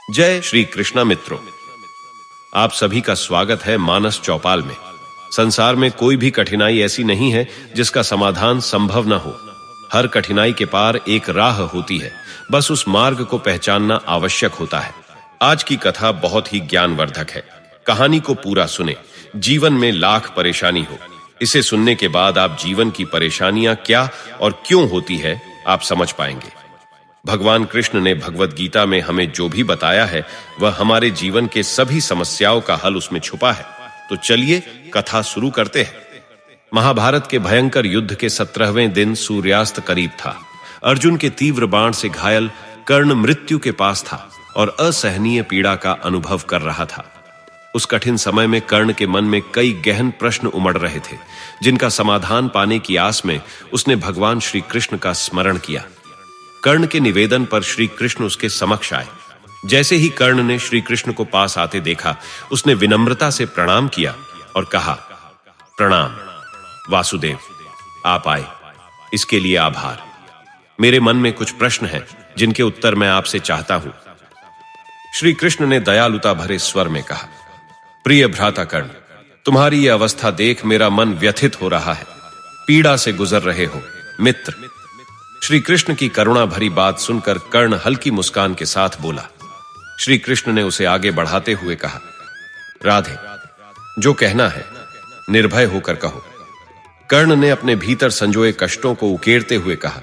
जय श्री कृष्णा मित्रों, आप सभी का स्वागत है मानस चौपाल में। संसार में कोई भी कठिनाई ऐसी नहीं है जिसका समाधान संभव न हो। हर कठिनाई के पार एक राह होती है, बस उस मार्ग को पहचानना आवश्यक होता है। आज की कथा बहुत ही ज्ञानवर्धक है। कहानी को पूरा सुने। जीवन में लाख परेशानी हो, इसे सुनने के बाद आप जीवन की परेशानियां क्या और क्यों होती है आप समझ पाएंगे। भगवान कृष्ण ने भगवत गीता में हमें जो भी बताया है वह हमारे जीवन के सभी समस्याओं का हल उसमें छुपा है। तो चलिए कथा शुरू करते हैं। महाभारत के भयंकर युद्ध के 17वें दिन सूर्यास्त करीब था। अर्जुन के तीव्र बाण से घायल कर्ण मृत्यु के पास था और असहनीय पीड़ा का अनुभव कर रहा था। उस कठिन समय में कर्ण के मन में कई गहन प्रश्न उमड़ रहे थे, जिनका समाधान पाने की आस में उसने भगवान श्री कृष्ण का स्मरण किया। कर्ण के निवेदन पर श्री कृष्ण उसके समक्ष आए। जैसे ही कर्ण ने श्री कृष्ण को पास आते देखा, उसने विनम्रता से प्रणाम किया और कहा, प्रणाम वासुदेव, आप आए, इसके लिए आभार। मेरे मन में कुछ प्रश्न हैं जिनके उत्तर मैं आपसे चाहता हूं। श्री कृष्ण ने दयालुता भरे स्वर में कहा, प्रिय भ्राता कर्ण, तुम्हारी यह अवस्था देख मेरा मन व्यथित हो रहा है। पीड़ा से गुजर रहे हो मित्र। श्री कृष्ण की करुणा भरी बात सुनकर कर्ण हल्की मुस्कान के साथ बोला। श्री कृष्ण ने उसे आगे बढ़ाते हुए कहा, राधे, जो कहना है निर्भय होकर कहो। कर्ण ने अपने भीतर संजोए कष्टों को उकेरते हुए कहा,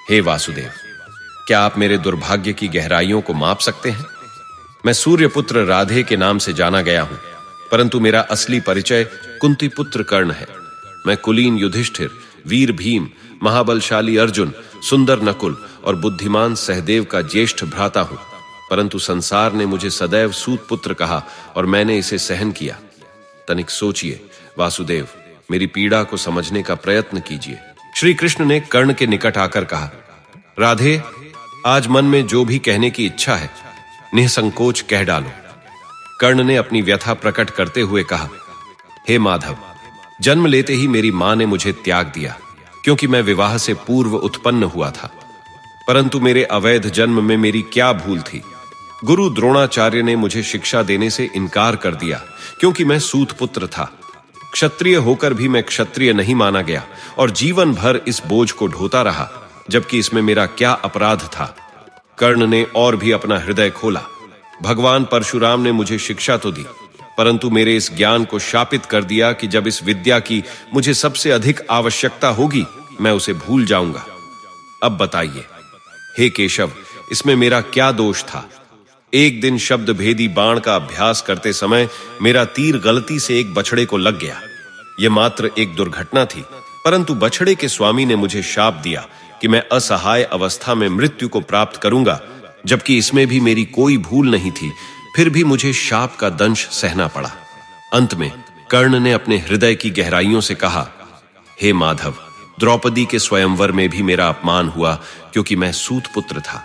हे वासुदेव, क्या आप मेरे दुर्भाग्य की गहराइयों को माप सकते हैं? मैं सूर्यपुत्र राधे के नाम से जाना गया हूं, परंतु मेरा असली परिचय कुंती पुत्र कर्ण है। मैं कुलीन युधिष्ठिर, वीर भीम, महाबलशाली अर्जुन, सुंदर नकुल और बुद्धिमान सहदेव का ज्येष्ठ भ्राता हूं, परंतु संसार ने मुझे सदैव सूत पुत्र कहा और मैंने इसे सहन किया। तनिक सोचिए वासुदेव, मेरी पीड़ा को समझने का प्रयत्न कीजिए। श्री कृष्ण ने कर्ण के निकट आकर कहा, राधे, आज मन में जो भी कहने की इच्छा है निसंकोच कह डालो। कर्ण ने अपनी व्यथा प्रकट करते हुए कहा, हे माधव, जन्म लेते ही मेरी मां ने मुझे त्याग दिया, क्योंकि मैं विवाह से पूर्व उत्पन्न हुआ था। परंतु मेरे अवैध जन्म में मेरी क्या भूल थी? गुरु द्रोणाचार्य ने मुझे शिक्षा देने से इनकार कर दिया, क्योंकि मैं सूत पुत्र था। क्षत्रिय होकर भी मैं क्षत्रिय नहीं माना गया और जीवन भर इस बोझ को ढोता रहा, जबकि इसमें मेरा क्या अपराध था? कर्ण ने और भी अपना हृदय खोला। भगवान परशुराम ने मुझे शिक्षा तो दी, परंतु मेरे इस ज्ञान को शापित कर दिया कि जब इस विद्या की मुझे सबसे अधिक आवश्यकता होगी, मैं उसे भूल जाऊंगा। अब बताइए, हे केशव, इसमें मेरा क्या दोष था? एक दिन शब्द भेदी बाण का अभ्यास करते समय मेरा तीर गलती से एक बछड़े को लग गया। यह मात्र एक दुर्घटना थी, परंतु बछड़े के स्वामी ने मुझे शाप दिया कि मैं असहाय अवस्था में मृत्यु को प्राप्त करूंगा, जबकि इसमें भी मेरी कोई भूल नहीं थी। फिर भी मुझे शाप का दंश सहना पड़ा। अंत में कर्ण ने अपने हृदय की गहराइयों से कहा, हे माधव, द्रौपदी के स्वयंवर में भी मेरा अपमान हुआ, क्योंकि मैं सूत पुत्र था।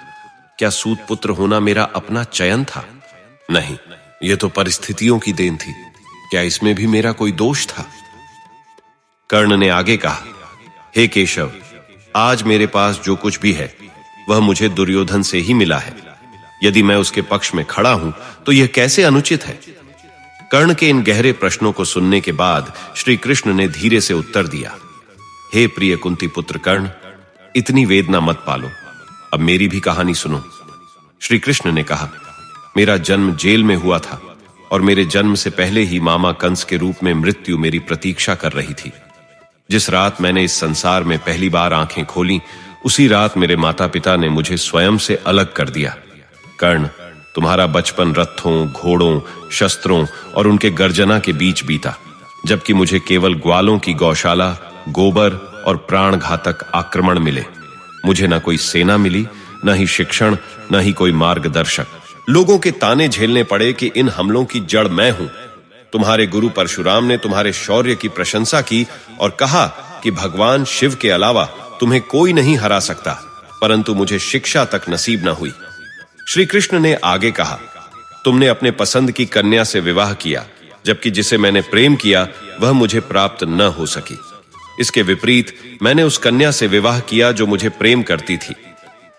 क्या सूत पुत्र होना मेरा अपना चयन था? नहीं, यह तो परिस्थितियों की देन थी। क्या इसमें भी मेरा कोई दोष था? कर्ण ने आगे कहा, हे केशव, आज मेरे पास जो कुछ भी है वह मुझे दुर्योधन से ही मिला है। यदि मैं उसके पक्ष में खड़ा हूं तो यह कैसे अनुचित है? कर्ण के इन गहरे प्रश्नों को सुनने के बाद श्री कृष्ण ने धीरे से उत्तर दिया, हे प्रिय कुंती पुत्र कर्ण, इतनी वेदना मत पालो, अब मेरी भी कहानी सुनो। श्री कृष्ण ने कहा, मेरा जन्म जेल में हुआ था और मेरे जन्म से पहले ही मामा कंस के रूप में मृत्यु मेरी प्रतीक्षा कर रही थी। जिस रात मैंने इस संसार में पहली बार आंखें खोली, उसी रात मेरे माता पिता ने मुझे स्वयं से अलग कर दिया। कर्ण, तुम्हारा बचपन रथों, घोड़ों, शस्त्रों और उनके गर्जना के बीच बीता, जबकि मुझे केवल ग्वालों की गौशाला, गोबर और प्राणघातक आक्रमण मिले। मुझे न कोई सेना मिली, न ही शिक्षण, न ही कोई मार्गदर्शक। लोगों के ताने झेलने पड़े कि इन हमलों की जड़ मैं हूं। तुम्हारे गुरु परशुराम ने तुम्हारे शौर्य की प्रशंसा की और कहा कि भगवान शिव के अलावा तुम्हें कोई नहीं हरा सकता, परंतु मुझे शिक्षा तक नसीब न हुई। श्री कृष्ण ने आगे कहा, तुमने अपने पसंद की कन्या से विवाह किया, जबकि जिसे मैंने प्रेम किया वह मुझे प्राप्त न हो सकी। इसके विपरीत मैंने उस कन्या से विवाह किया जो मुझे प्रेम करती थी।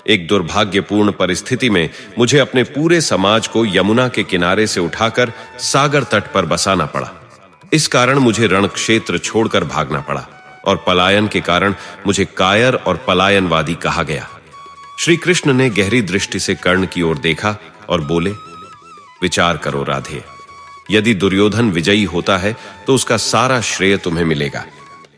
एक दुर्भाग्यपूर्ण परिस्थिति में मुझे अपने पूरे समाज को यमुना के किनारे से उठाकर सागर तट पर बसाना पड़ा। इस कारण मुझे रणक्षेत्र छोड़कर भागना पड़ा और पलायन के कारण मुझे कायर और पलायनवादी कहा गया। श्री कृष्ण ने गहरी दृष्टि से कर्ण की ओर देखा और बोले, विचार करो राधे, यदि दुर्योधन विजयी होता है तो उसका सारा श्रेय तुम्हें मिलेगा,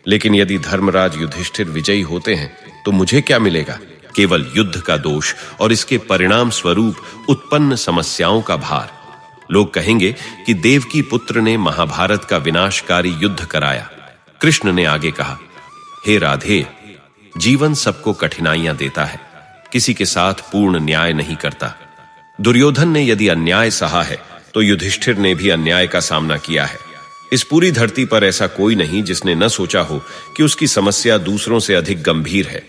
लेकिन यदि धर्मराज युधिष्ठिर विजयी होते हैं तो मुझे क्या मिलेगा? केवल युद्ध का दोष और इसके परिणाम स्वरूप उत्पन्न समस्याओं का भार। लोग कहेंगे कि देवकी पुत्र ने महाभारत का विनाशकारी युद्ध कराया। कृष्ण ने आगे कहा, हे राधे, जीवन सबको कठिनाइयां देता है, किसी के साथ पूर्ण न्याय नहीं करता। दुर्योधन ने यदि अन्याय सहा है तो युधिष्ठिर ने भी अन्याय का सामना किया है। इस पूरी धरती पर ऐसा कोई नहीं जिसने न सोचा हो कि उसकी समस्या दूसरों से अधिक गंभीर है,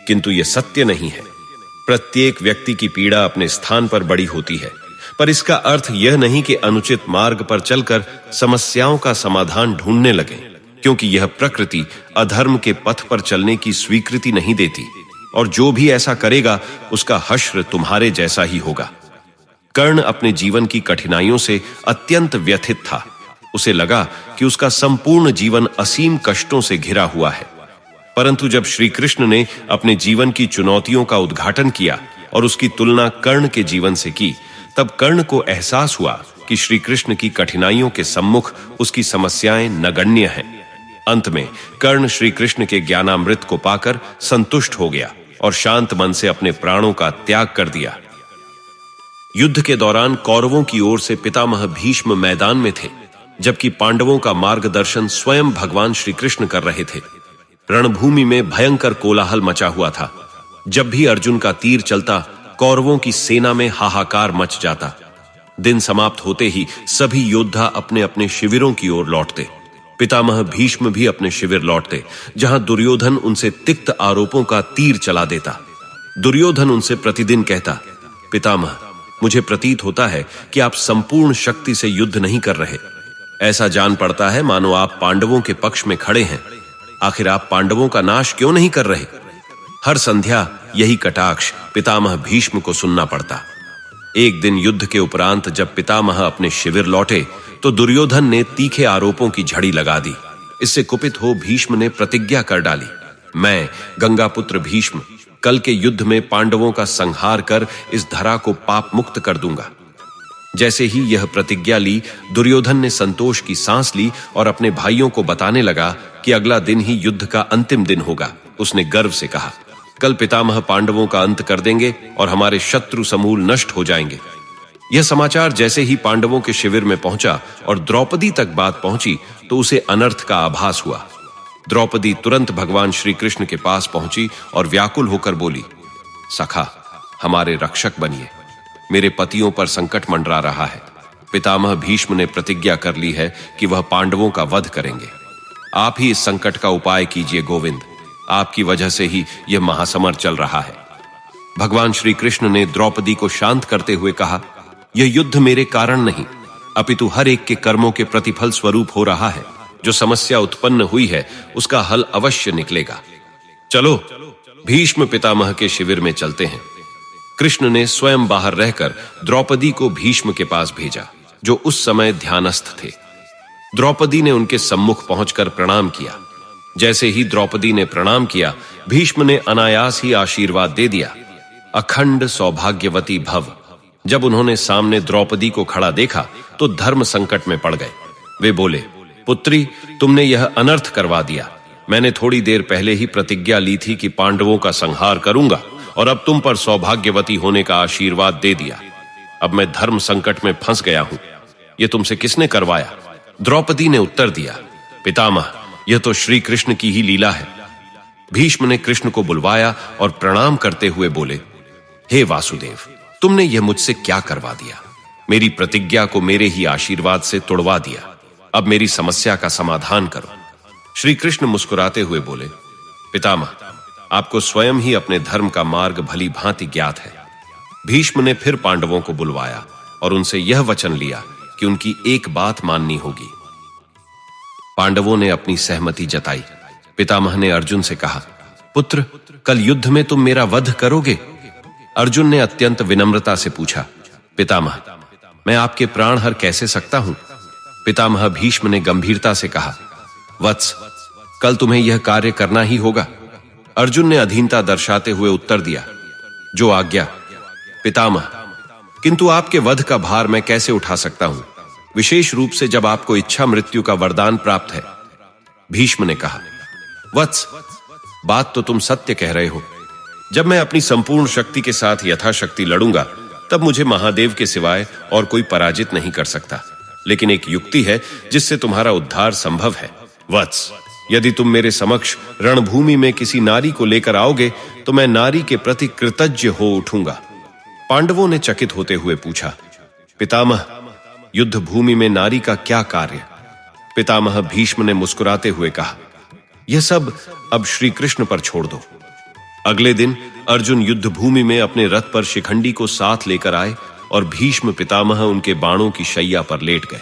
किंतु यह सत्य नहीं है। प्रत्येक व्यक्ति की पीड़ा अपने स्थान पर बड़ी होती है, पर इसका अर्थ यह नहीं कि अनुचित मार्ग पर चलकर समस्याओं का समाधान ढूंढने लगे, क्योंकि यह प्रकृति अधर्म के पथ पर चलने की स्वीकृति नहीं देती, और जो भी ऐसा करेगा उसका हश्र तुम्हारे जैसा ही होगा। कर्ण अपने जीवन की कठिनाइयों से अत्यंत व्यथित था। उसे लगा कि उसका संपूर्ण जीवन असीम कष्टों से घिरा हुआ है। परंतु जब श्री कृष्ण ने अपने जीवन की चुनौतियों का उद्घाटन किया और उसकी तुलना कर्ण के जीवन से की, तब कर्ण को एहसास हुआ कि श्री कृष्ण की कठिनाइयों के सम्मुख उसकी समस्याएं नगण्य हैं। अंत में कर्ण श्री कृष्ण के ज्ञानामृत को पाकर संतुष्ट हो गया और शांत मन से अपने प्राणों का त्याग कर दिया। युद्ध के दौरान कौरवों की ओर से पितामह भीष्म मैदान में थे, जबकि पांडवों का मार्गदर्शन स्वयं भगवान श्री कृष्ण कर रहे थे। रणभूमि में भयंकर कोलाहल मचा हुआ था। जब भी अर्जुन का तीर चलता, कौरवों की सेना में हाहाकार मच जाता। दिन समाप्त होते ही सभी योद्धा अपने अपने शिविरों की ओर लौटते। पितामह भीष्म भी अपने शिविर लौटते, जहां दुर्योधन उनसे तिक्त आरोपों का तीर चला देता। दुर्योधन उनसे प्रतिदिन कहता, पितामह, मुझे प्रतीत होता है कि आप संपूर्ण शक्ति से युद्ध नहीं कर रहे। ऐसा जान पड़ता है मानो आप पांडवों के पक्ष में खड़े हैं। आखिर आप पांडवों का नाश क्यों नहीं कर रहे? हर संध्या यही कटाक्ष पितामह भीष्म को सुनना पड़ता। एक दिन युद्ध के उपरांत जब पितामह अपने शिविर लौटे तो दुर्योधन ने तीखे आरोपों की झड़ी लगा दी। इससे कुपित हो भीष्म ने प्रतिज्ञा कर डाली, मैं गंगापुत्र भीष्म कल के युद्ध में पांडवों का संहार कर इस धरा को पाप मुक्त कर दूंगा। जैसे ही यह प्रतिज्ञा ली, दुर्योधन ने संतोष की सांस ली और अपने भाइयों को बताने लगा कि अगला दिन ही युद्ध का अंतिम दिन होगा। उसने गर्व से कहा, कल पितामह पांडवों का अंत कर देंगे और हमारे शत्रु समूल नष्ट हो जाएंगे। यह समाचार जैसे ही पांडवों के शिविर में पहुंचा और द्रौपदी तक बात पहुंची तो उसे अनर्थ का आभास हुआ। द्रौपदी तुरंत भगवान श्री कृष्ण के पास पहुंची और व्याकुल होकर बोली, सखा, हमारे रक्षक बनिए, मेरे पतियों पर संकट मंडरा रहा है। पितामह भीष्म ने प्रतिज्ञा कर ली है कि वह पांडवों का वध करेंगे। आप ही इस संकट का उपाय कीजिए गोविंद, आपकी वजह से ही यह महासमर चल रहा है। भगवान श्री कृष्ण ने द्रौपदी को शांत करते हुए कहा, यह युद्ध मेरे कारण नहीं, अपितु हर एक के कर्मों के प्रतिफल स्वरूप हो रहा है। जो समस्या उत्पन्न हुई है उसका हल अवश्य निकलेगा। चलो भीष्म पितामह के शिविर में चलते हैं। कृष्ण ने स्वयं बाहर रहकर द्रौपदी को भीष्म के पास भेजा, जो उस समय ध्यानस्थ थे। द्रौपदी ने उनके सम्मुख पहुंचकर प्रणाम किया। जैसे ही द्रौपदी ने प्रणाम किया, भीष्म ने अनायास ही आशीर्वाद दे दिया, अखंड सौभाग्यवती भव। जब उन्होंने सामने द्रौपदी को खड़ा देखा तो धर्म संकट में पड़ गए। वे बोले, पुत्री, तुमने यह अनर्थ करवा दिया। मैंने थोड़ी देर पहले ही प्रतिज्ञा ली थी कि पांडवों का संहार करूंगा, और अब तुम पर सौभाग्यवती होने का आशीर्वाद दे दिया। अब मैं धर्म संकट में फंस गया हूं। यह तुमसे किसने करवाया? द्रौपदी ने उत्तर दिया, पितामह, यह तो श्री कृष्ण की ही लीला है। भीष्म ने कृष्ण को बुलवाया और प्रणाम करते हुए बोले, हे वासुदेव, तुमने यह मुझसे क्या करवा दिया? मेरी प्रतिज्ञा को मेरे ही आशीर्वाद से तोड़वा दिया। अब मेरी समस्या का समाधान करो। श्री कृष्ण मुस्कुराते हुए बोले, पितामह, आपको स्वयं ही अपने धर्म का मार्ग भली भांति ज्ञात है। भीष्म ने फिर पांडवों को बुलवाया और उनसे यह वचन लिया कि उनकी एक बात माननी होगी। पांडवों ने अपनी सहमति जताई। पितामह ने अर्जुन से कहा, पुत्र, कल युद्ध में तुम मेरा वध करोगे? अर्जुन ने अत्यंत विनम्रता से पूछा, पितामह, मैं आपके प्राण हर कैसे सकता हूं? पितामह भीष्म ने गंभीरता से कहा, वत्स, कल तुम्हें यह कार्य करना ही होगा। अर्जुन ने अधीनता दर्शाते हुए उत्तर दिया, जो आज्ञा पितामह। किंतु आपके वध का भार मैं कैसे उठा सकता हूं, विशेष रूप से जब आपको इच्छा मृत्यु का वरदान प्राप्त है। भीष्म ने कहा, वत्स, बात तो तुम सत्य कह रहे हो। जब मैं अपनी संपूर्ण शक्ति के साथ यथाशक्ति लड़ूंगा, तब मुझे महादेव के सिवाय और कोई पराजित नहीं कर सकता। लेकिन एक युक्ति है जिससे तुम्हारा उद्धार संभव है। वत्स, यदि तुम मेरे समक्ष रणभूमि में किसी नारी को लेकर आओगे तो मैं नारी के प्रति कृतज्ञ हो उठूंगा। पांडवों ने चकित होते हुए पूछा, पितामह, युद्ध भूमि में नारी का क्या कार्य? पितामह भीष्म ने मुस्कुराते हुए कहा, यह सब अब श्री कृष्ण पर छोड़ दो। अगले दिन अर्जुन युद्ध भूमि में अपने रथ पर शिखंडी को साथ लेकर आए और भीष्म पितामह उनके बाणों की शैया पर लेट गए।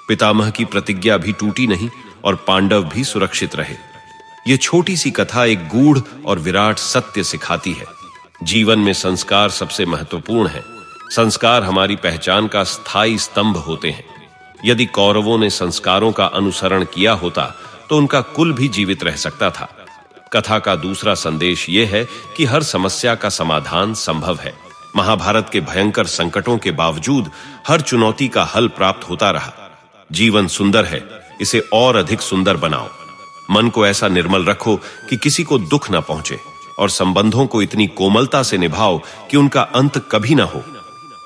पितामह की प्रतिज्ञा भी टूटी नहीं और पांडव भी सुरक्षित रहे। यह छोटी सी कथा एक गूढ़ और विराट सत्य सिखाती है। जीवन में संस्कार सबसे महत्वपूर्ण है। संस्कार हमारी पहचान का स्थायी स्तंभ होते हैं। यदि कौरवों ने संस्कारों का अनुसरण किया होता तो उनका कुल भी जीवित रह सकता था। कथा का दूसरा संदेश यह है कि हर समस्या का समाधान संभव है। महाभारत के भयंकर संकटों के बावजूद हर चुनौती का हल प्राप्त होता रहा। जीवन सुंदर है, इसे और अधिक सुंदर बनाओ। मन को ऐसा निर्मल रखो कि किसी को दुख न पहुंचे और संबंधों को इतनी कोमलता से निभाओ कि उनका अंत कभी ना हो।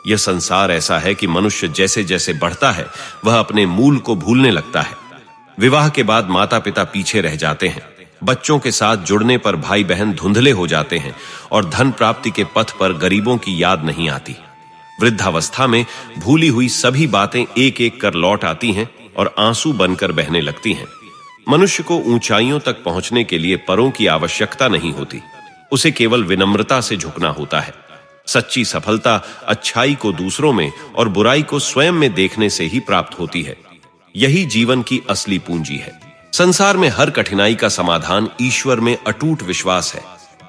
यह संसार ऐसा है कि मनुष्य जैसे जैसे बढ़ता है वह अपने मूल को भूलने लगता है। विवाह के बाद माता पिता पीछे रह जाते हैं। बच्चों के साथ जुड़ने पर भाई बहन धुंधले हो जाते हैं और धन प्राप्ति के पथ पर गरीबों की याद नहीं आती। वृद्धावस्था में भूली हुई सभी बातें एक एक कर लौट आती हैं और आंसू बनकर बहने लगती हैं। मनुष्य को ऊंचाइयों तक पहुंचने के लिए परों की आवश्यकता नहीं होती, उसे केवल विनम्रता से झुकना होता है। सच्ची सफलता अच्छाई को दूसरों में और बुराई को स्वयं में देखने से ही प्राप्त होती है। यही जीवन की असली पूंजी है। संसार में हर कठिनाई का समाधान ईश्वर में अटूट विश्वास है।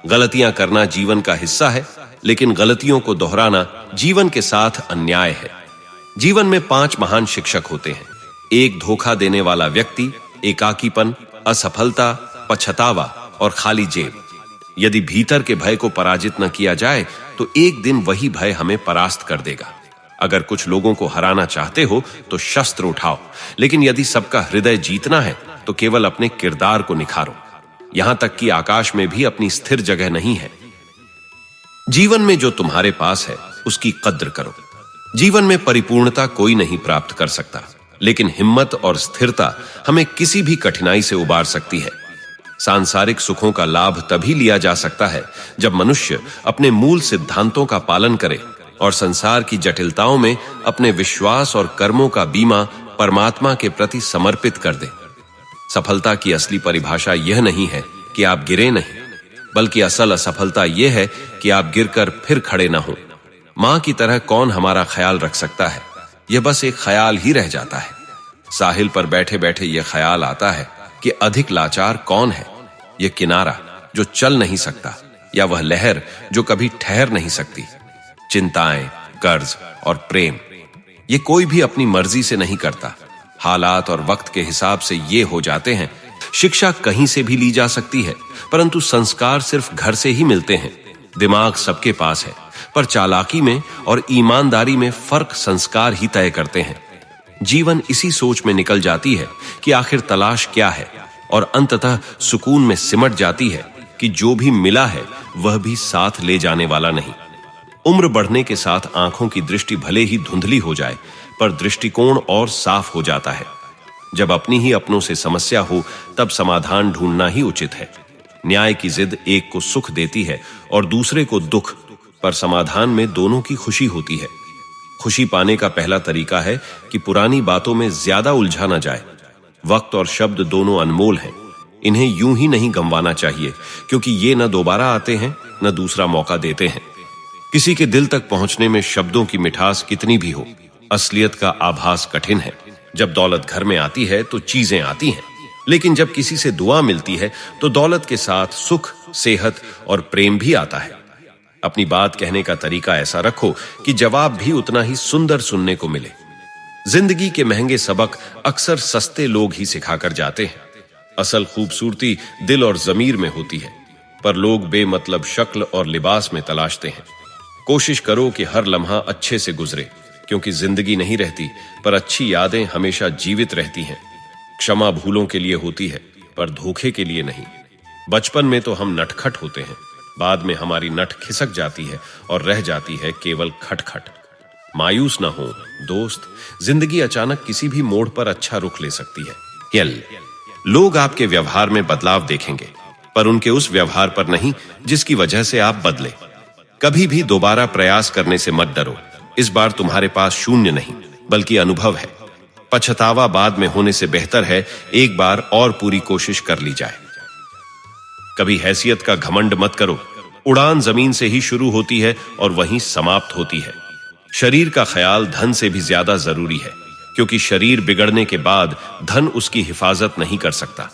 गलतियां करना जीवन का हिस्सा है, लेकिन गलतियों को दोहराना जीवन के साथ अन्याय है। जीवन में 5 महान शिक्षक होते हैं। एक धोखा देने वाला व्यक्ति, एकाकीपन, असफलता, पछतावा और खाली जेब। यदि भीतर के भय को पराजित न किया जाए तो एक दिन वही भय हमें परास्त कर देगा। अगर कुछ लोगों को हराना चाहते हो तो शस्त्र उठाओ, लेकिन यदि सबका हृदय जीतना है तो केवल अपने किरदार को निखारो। यहां तक कि आकाश में भी अपनी स्थिर जगह नहीं है। जीवन में जो तुम्हारे पास है उसकी कद्र करो। जीवन में परिपूर्णता कोई नहीं प्राप्त कर सकता, लेकिन हिम्मत और स्थिरता हमें किसी भी कठिनाई से उबार सकती है। सांसारिक सुखों का लाभ तभी लिया जा सकता है जब मनुष्य अपने मूल सिद्धांतों का पालन करे और संसार की जटिलताओं में अपने विश्वास और कर्मों का बीमा परमात्मा के प्रति समर्पित कर दे। सफलता की असली परिभाषा यह नहीं है कि आप गिरे नहीं, बल्कि असल असफलता यह है कि आप गिरकर फिर खड़े ना हो। मां की तरह कौन हमारा ख्याल रख सकता है? यह बस एक ख्याल ही रह जाता है। साहिल पर बैठे बैठे यह ख्याल आता है कि अधिक लाचार कौन है, यह किनारा जो चल नहीं सकता या वह लहर जो कभी ठहर नहीं सकती। चिंताएं, कर्ज और प्रेम, ये कोई भी अपनी मर्जी से नहीं करता। हालात और वक्त के हिसाब से ये हो जाते हैं। शिक्षा कहीं से भी ली जा सकती है, परंतु संस्कार सिर्फ घर से ही मिलते हैं। दिमाग सबके पास है, पर चालाकी में और ईमानदारी में फर्क संस्कार ही तय करते हैं। जीवन इसी सोच में निकल जाती है कि आखिर तलाश क्या है, और अंततः सुकून में सिमट जाती है कि जो भी मिला है वह भी साथ ले जाने वाला नहीं। उम्र बढ़ने के साथ आंखों की दृष्टि भले ही धुंधली हो जाए, पर दृष्टिकोण और साफ हो जाता है। जब अपनी ही अपनों से समस्या हो तब समाधान ढूंढना ही उचित है। न्याय की जिद एक को सुख देती है और दूसरे को दुख, पर समाधान में दोनों की खुशी होती है। खुशी पाने का पहला तरीका है कि पुरानी बातों में ज्यादा उलझा ना जाए। वक्त और शब्द दोनों अनमोल हैं, इन्हें यूं ही नहीं गंवाना चाहिए, क्योंकि ये न दोबारा आते हैं न दूसरा मौका देते हैं। किसी के दिल तक पहुंचने में शब्दों की मिठास कितनी भी हो, असलियत का आभास कठिन है। जब दौलत घर में आती है तो चीजें आती हैं, लेकिन जब किसी से दुआ मिलती है तो दौलत के साथ सुख, सेहत और प्रेम भी आता है। अपनी बात कहने का तरीका ऐसा रखो कि जवाब भी उतना ही सुंदर सुनने को मिले। जिंदगी के महंगे सबक अक्सर सस्ते लोग ही सिखाकर जाते हैं। असल खूबसूरती दिल और जमीर में होती है, पर लोग बेमतलब शक्ल और लिबास में तलाशते हैं। कोशिश करो कि हर लम्हा अच्छे से गुजरे, क्योंकि जिंदगी नहीं रहती, पर अच्छी यादें हमेशा जीवित रहती हैं। क्षमा भूलों के लिए होती है, पर धोखे के लिए नहीं। बचपन में तो हम नटखट होते हैं, बाद में हमारी नट खिसक जाती है और रह जाती है केवल खटखट। मायूस ना हो दोस्त, जिंदगी अचानक किसी भी मोड़ पर अच्छा रुख ले सकती है। लोग आपके व्यवहार में बदलाव देखेंगे, पर उनके उस व्यवहार पर नहीं जिसकी वजह से आप बदले। कभी भी दोबारा प्रयास करने से मत डरो। इस बार तुम्हारे पास शून्य नहीं, बल्कि अनुभव है। पछतावा बाद में होने से बेहतर है एक बार और पूरी कोशिश कर ली जाए। कभी हैसियत का घमंड मत करो। उड़ान जमीन से ही शुरू होती है और वहीं समाप्त होती है। शरीर का ख्याल धन से भी ज्यादा जरूरी है, क्योंकि शरीर बिगड़ने के बाद धन उसकी हिफाजत नहीं कर सकता।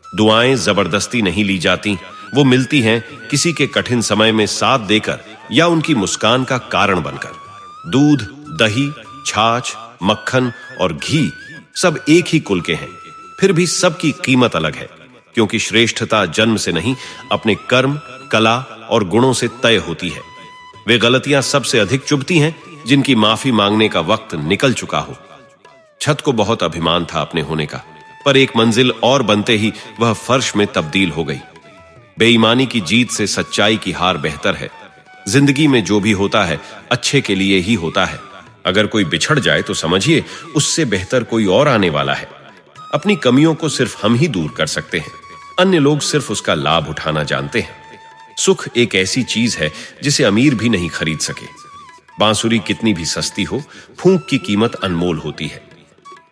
दुआएं जबरदस्ती नहीं ली जाती, वो मिलती हैं किसी के कठिन समय में साथ देकर या उनकी मुस्कान का कारण बनकर। दूध, दही, छाछ, मक्खन और घी सब एक ही कुल के हैं, फिर भी सबकी कीमत अलग है, क्योंकि श्रेष्ठता जन्म से नहीं, अपने कर्म, कला और गुणों से तय होती है। वे गलतियां सबसे अधिक चुभती हैं जिनकी माफी मांगने का वक्त निकल चुका हो। छत को बहुत अभिमान था अपने होने का, पर एक मंजिल और बनते ही वह फर्श में तब्दील हो गई। बेईमानी की जीत से सच्चाई की हार बेहतर है। जिंदगी में जो भी होता है अच्छे के लिए ही होता है। अगर कोई बिछड़ जाए तो समझिए उससे बेहतर कोई और आने वाला है। अपनी कमियों को सिर्फ हम ही दूर कर सकते हैं, अन्य लोग सिर्फ उसका लाभ उठाना जानते हैं। सुख एक ऐसी चीज है जिसे अमीर भी नहीं खरीद सके। बांसुरी कितनी भी सस्ती हो, फूंक की कीमत अनमोल होती है।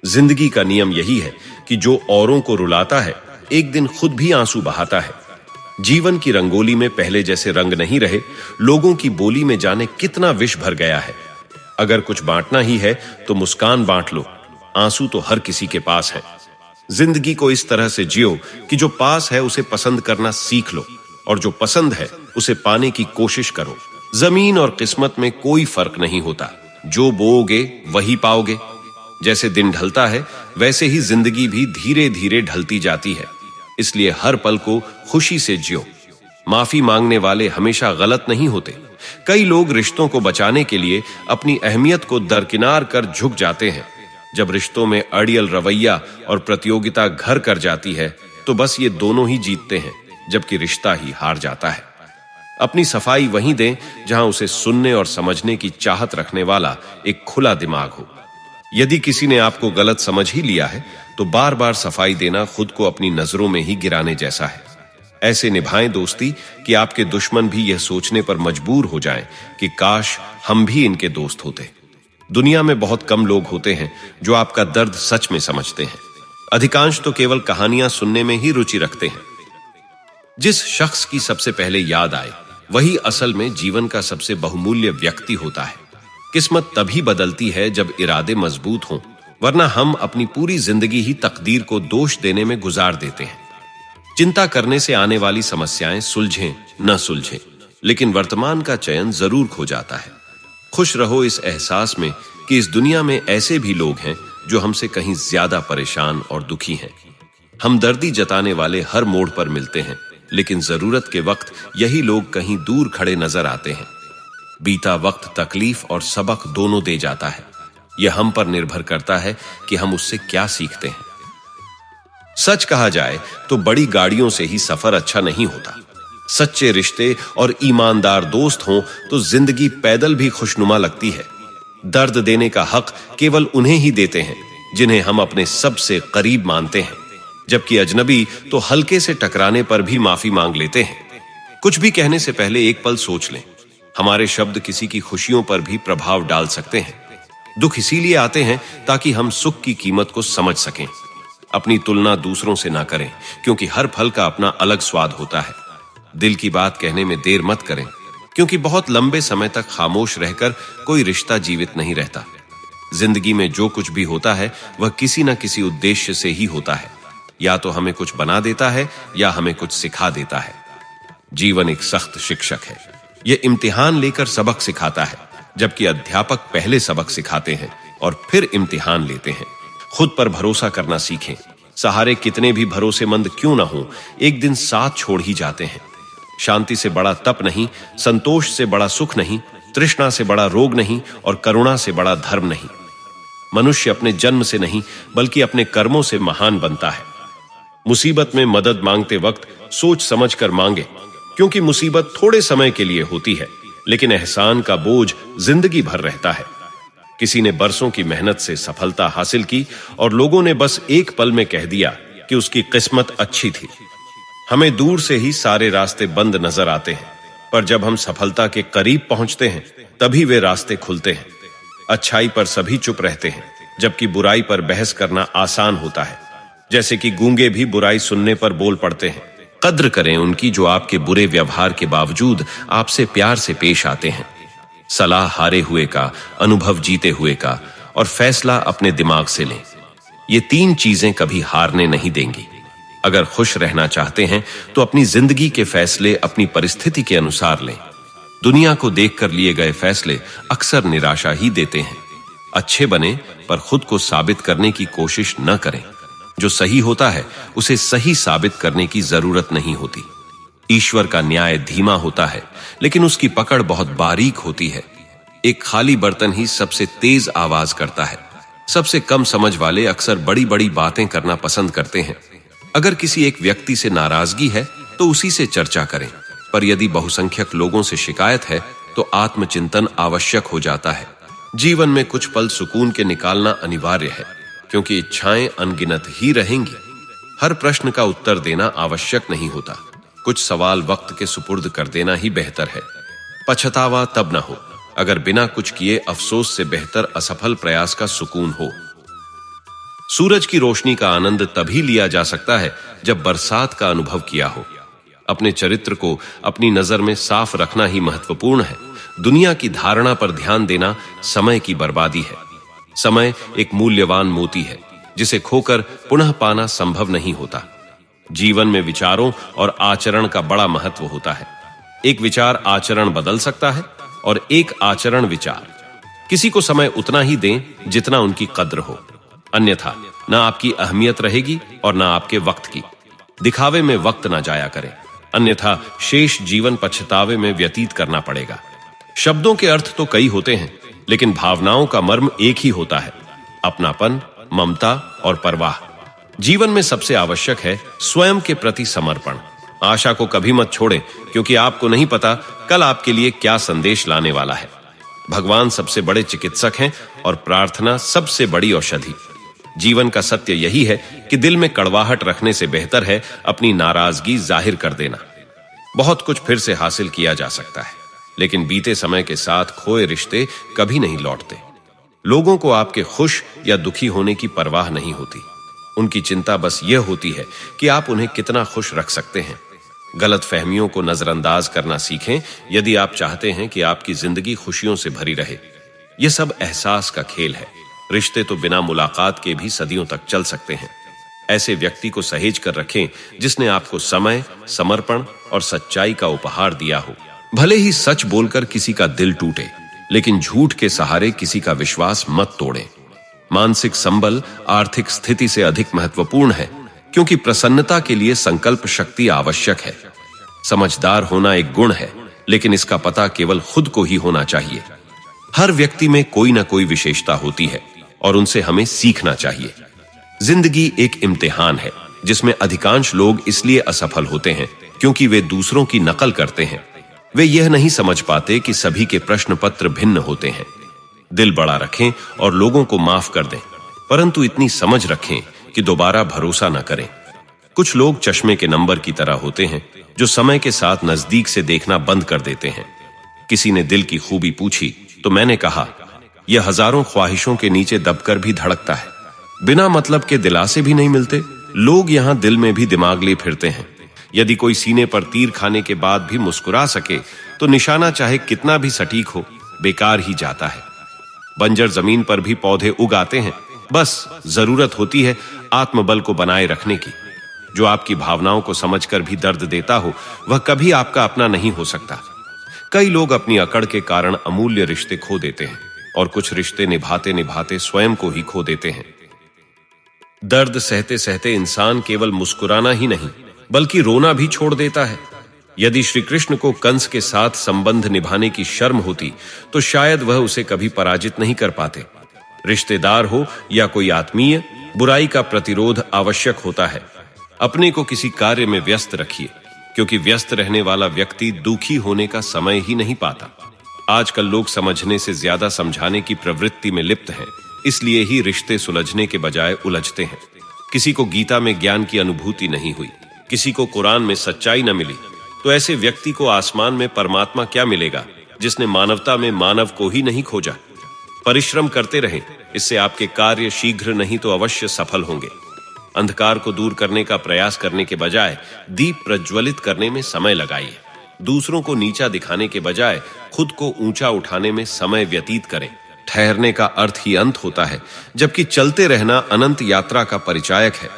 जिंदगी का नियम यही है कि जो औरों को रुलाता है, एक दिन खुद भी आंसू बहाता है। जीवन की रंगोली में पहले जैसे रंग नहीं रहे। लोगों की बोली में जाने कितना विष भर गया है। अगर कुछ बांटना ही है तो मुस्कान बांट लो, आंसू तो हर किसी के पास है। जिंदगी को इस तरह से जियो कि जो पास है उसे पसंद करना सीख लो, और जो पसंद है उसे पाने की कोशिश करो। जमीन और किस्मत में कोई फर्क नहीं होता, जो बोओगे वही पाओगे। जैसे दिन ढलता है वैसे ही जिंदगी भी धीरे धीरे ढलती जाती है, इसलिए हर पल को खुशी से जियो। माफी मांगने वाले हमेशा गलत नहीं होते। कई लोग रिश्तों को बचाने के लिए अपनी अहमियत को दरकिनार कर झुक जाते हैं। जब रिश्तों में अड़ियल रवैया और प्रतियोगिता घर कर जाती है तो बस ये दोनों ही जीतते हैं, जबकि रिश्ता ही हार जाता है। अपनी सफाई वहीं दें जहां उसे सुनने और समझने की चाहत रखने वाला एक खुला दिमाग हो। यदि किसी ने आपको गलत समझ ही लिया है तो बार बार सफाई देना खुद को अपनी नजरों में ही गिराने जैसा है। ऐसे निभाएं दोस्ती कि आपके दुश्मन भी यह सोचने पर मजबूर हो जाएं कि काश हम भी इनके दोस्त होते। दुनिया में बहुत कम लोग होते हैं जो आपका दर्द सच में समझते हैं। अधिकांश तो केवल कहानियां सुनने में ही रुचि रखते हैं। जिस शख्स की सबसे पहले याद आए वही असल में जीवन का सबसे बहुमूल्य व्यक्ति होता है। किस्मत तभी बदलती है जब इरादे मजबूत हों, वरना हम अपनी पूरी जिंदगी ही तकदीर को दोष देने में गुजार देते हैं। चिंता करने से आने वाली समस्याएं सुलझें न सुलझें, लेकिन वर्तमान का चयन जरूर खो जाता है। खुश रहो इस एहसास में कि इस दुनिया में ऐसे भी लोग हैं जो हमसे कहीं ज्यादा परेशान और दुखी हैं। हमदर्दी जताने वाले हर मोड़ पर मिलते हैं, लेकिन जरूरत के वक्त यही लोग कहीं दूर खड़े नजर आते हैं। बीता वक्त तकलीफ और सबक दोनों दे जाता है। यह हम पर निर्भर करता है कि हम उससे क्या सीखते हैं। सच कहा जाए तो बड़ी गाड़ियों से ही सफर अच्छा नहीं होता। सच्चे रिश्ते और ईमानदार दोस्त हों तो जिंदगी पैदल भी खुशनुमा लगती है। दर्द देने का हक केवल उन्हें ही देते हैं जिन्हें हम अपने सबसे करीब मानते हैं, जबकि अजनबी तो हल्के से टकराने पर भी माफी मांग लेते हैं। कुछ भी कहने से पहले एक पल सोच लें। हमारे शब्द किसी की खुशियों पर भी प्रभाव डाल सकते हैं। दुख इसीलिए आते हैं ताकि हम सुख की कीमत को समझ सकें। अपनी तुलना दूसरों से ना करें, क्योंकि हर फल का अपना अलग स्वाद होता है। दिल की बात कहने में देर मत करें, क्योंकि बहुत लंबे समय तक खामोश रहकर कोई रिश्ता जीवित नहीं रहता। जिंदगी में जो कुछ भी होता है वह किसी न किसी उद्देश्य से ही होता है। या तो हमें कुछ बना देता है या हमें कुछ सिखा देता है। जीवन एक सख्त शिक्षक है। यह इम्तिहान लेकर सबक सिखाता है, जबकि अध्यापक पहले सबक सिखाते हैं और फिर इम्तिहान लेते हैं। खुद पर भरोसा करना सीखें। सहारे कितने भी भरोसेमंद क्यों ना हो, एक दिन साथ छोड़ ही जाते हैं। शांति से बड़ा तप नहीं, संतोष से बड़ा सुख नहीं, तृष्णा से बड़ा रोग नहीं और करुणा से बड़ा धर्म नहीं। मनुष्य अपने जन्म से नहीं बल्कि अपने कर्मों से महान बनता है। मुसीबत में मदद मांगते वक्त सोच समझकर मांगे, क्योंकि मुसीबत थोड़े समय के लिए होती है, लेकिन एहसान का बोझ जिंदगी भर रहता है। किसी ने बरसों की मेहनत से सफलता हासिल की और लोगों ने बस एक पल में कह दिया कि उसकी किस्मत अच्छी थी। हमें दूर से ही सारे रास्ते बंद नजर आते हैं, पर जब हम सफलता के करीब पहुंचते हैं तभी वे रास्ते खुलते हैं। अच्छाई पर सभी चुप रहते हैं, जबकि बुराई पर बहस करना आसान होता है। जैसे कि गूंगे भी बुराई सुनने पर बोल पड़ते हैं। कद्र करें उनकी जो आपके बुरे व्यवहार के बावजूद आपसे प्यार से पेश आते हैं। सलाह हारे हुए का, अनुभव जीते हुए का और फैसला अपने दिमाग से लें। ये तीन चीजें कभी हारने नहीं देंगी। अगर खुश रहना चाहते हैं तो अपनी जिंदगी के फैसले अपनी परिस्थिति के अनुसार लें। दुनिया को देखकर लिए गए फैसले अक्सर निराशा ही देते हैं। अच्छे बने पर खुद को साबित करने की कोशिश न करें। जो सही होता है उसे सही साबित करने की जरूरत नहीं होती। ईश्वर का न्याय धीमा होता है, लेकिन उसकी पकड़ बहुत बारीक होती है। एक खाली बर्तन ही सबसे तेज आवाज करता है। सबसे कम समझ वाले अक्सर बड़ी बड़ी बातें करना पसंद करते हैं। अगर किसी एक व्यक्ति से नाराजगी है तो उसी से चर्चा करें, पर यदि बहुसंख्यक लोगों से शिकायत है तो आत्मचिंतन आवश्यक हो जाता है। जीवन में कुछ पल सुकून के निकालना अनिवार्य है, क्योंकि इच्छाएं अनगिनत ही रहेंगी। हर प्रश्न का उत्तर देना आवश्यक नहीं होता। कुछ सवाल वक्त के सुपुर्द कर देना ही बेहतर है। पछतावा तब ना हो अगर बिना कुछ किए अफसोस से बेहतर असफल प्रयास का सुकून हो। सूरज की रोशनी का आनंद तभी लिया जा सकता है जब बरसात का अनुभव किया हो। अपने चरित्र को अपनी नजर में साफ रखना ही महत्वपूर्ण है। दुनिया की धारणा पर ध्यान देना समय की बर्बादी है। समय एक मूल्यवान मोती है, जिसे खोकर पुनः पाना संभव नहीं होता। जीवन में विचारों और आचरण का बड़ा महत्व होता है। एक विचार आचरण बदल सकता है और एक आचरण विचार। किसी को समय उतना ही दें जितना उनकी कद्र हो, अन्यथा ना आपकी अहमियत रहेगी और ना आपके वक्त की। दिखावे में वक्त ना जाया करें, अन्यथा शेष जीवन पछतावे में व्यतीत करना पड़ेगा। शब्दों के अर्थ तो कई होते हैं, लेकिन भावनाओं का मर्म एक ही होता है, अपनापन, ममता और परवाह। जीवन में सबसे आवश्यक है स्वयं के प्रति समर्पण। आशा को कभी मत छोड़ें, क्योंकि आपको नहीं पता कल आपके लिए क्या संदेश लाने वाला है। भगवान सबसे बड़े चिकित्सक हैं और प्रार्थना सबसे बड़ी औषधि। जीवन का सत्य यही है कि दिल में कड़वाहट रखने से बेहतर है अपनी नाराजगी जाहिर कर देना। बहुत कुछ फिर से हासिल किया जा सकता है, लेकिन बीते समय के साथ खोए रिश्ते कभी नहीं लौटते। लोगों को आपके खुश या दुखी होने की परवाह नहीं होती। उनकी चिंता बस यह होती है कि आप उन्हें कितना खुश रख सकते हैं। गलत फहमियों को नजरअंदाज करना सीखें यदि आप चाहते हैं कि आपकी जिंदगी खुशियों से भरी रहे। यह सब एहसास का खेल है। रिश्ते तो बिना मुलाकात के भी सदियों तक चल सकते हैं। ऐसे व्यक्ति को सहेज कर रखें जिसने आपको समय, समर्पण और सच्चाई का उपहार दिया हो। भले ही सच बोलकर किसी का दिल टूटे, लेकिन झूठ के सहारे किसी का विश्वास मत तोड़ें। मानसिक संबल आर्थिक स्थिति से अधिक महत्वपूर्ण है, क्योंकि प्रसन्नता के लिए संकल्प शक्ति आवश्यक है। समझदार होना एक गुण है, लेकिन इसका पता केवल खुद को ही होना चाहिए। हर व्यक्ति में कोई ना कोई विशेषता होती है और उनसे हमें सीखना चाहिए। जिंदगी एक इम्तिहान है, जिसमें अधिकांश लोग इसलिए असफल होते हैं क्योंकि वे दूसरों की नकल करते हैं। वे यह नहीं समझ पाते कि सभी के प्रश्न पत्र भिन्न होते हैं। दिल बड़ा रखें और लोगों को माफ कर दें, परंतु इतनी समझ रखें कि दोबारा भरोसा न करें। कुछ लोग चश्मे के नंबर की तरह होते हैं, जो समय के साथ नजदीक से देखना बंद कर देते हैं। किसी ने दिल की खूबी पूछी तो मैंने कहा, यह हजारों ख्वाहिशों के नीचे दबकर भी धड़कता है। बिना मतलब के दिलासे भी नहीं मिलते। लोग यहां दिल में भी दिमाग ले फिरते हैं। यदि कोई सीने पर तीर खाने के बाद भी मुस्कुरा सके तो निशाना चाहे कितना भी सटीक हो, बेकार ही जाता है। बंजर जमीन पर भी पौधे उग आते हैं। बस जरूरत होती है आत्मबल को बनाए रखने की। जो आपकी भावनाओं को समझकर भी दर्द देता हो, वह कभी आपका अपना नहीं हो सकता। कई लोग अपनी अकड़ के कारण अमूल्य रिश्ते खो देते हैं और कुछ रिश्ते निभाते निभाते स्वयं को ही खो देते हैं। दर्द सहते सहते इंसान केवल मुस्कुराना ही नहीं बल्कि रोना भी छोड़ देता है। यदि श्री कृष्ण को कंस के साथ संबंध निभाने की शर्म होती तो शायद वह उसे कभी पराजित नहीं कर पाते। रिश्तेदार हो या कोई आत्मीय, बुराई का प्रतिरोध आवश्यक होता है। अपने को किसी कार्य में व्यस्त रखिए, क्योंकि व्यस्त रहने वाला व्यक्ति दुखी होने का समय ही नहीं पाता। आजकल लोग समझने से ज्यादा समझाने की प्रवृत्ति में लिप्त हैं, इसलिए ही रिश्ते सुलझने के बजाय उलझते हैं। किसी को गीता में ज्ञान की अनुभूति नहीं हुई, किसी को कुरान में सच्चाई न मिली, तो ऐसे व्यक्ति को आसमान में परमात्मा क्या मिलेगा जिसने मानवता में मानव को ही नहीं खोजा। परिश्रम करते रहें, इससे आपके कार्य शीघ्र नहीं तो अवश्य सफल होंगे। अंधकार को दूर करने का प्रयास करने के बजाय दीप प्रज्वलित करने में समय लगाइए। दूसरों को नीचा दिखाने के बजाय खुद को ऊंचा उठाने में समय व्यतीत करें। ठहरने का अर्थ ही अंत होता है, जबकि चलते रहना अनंत यात्रा का परिचायक है।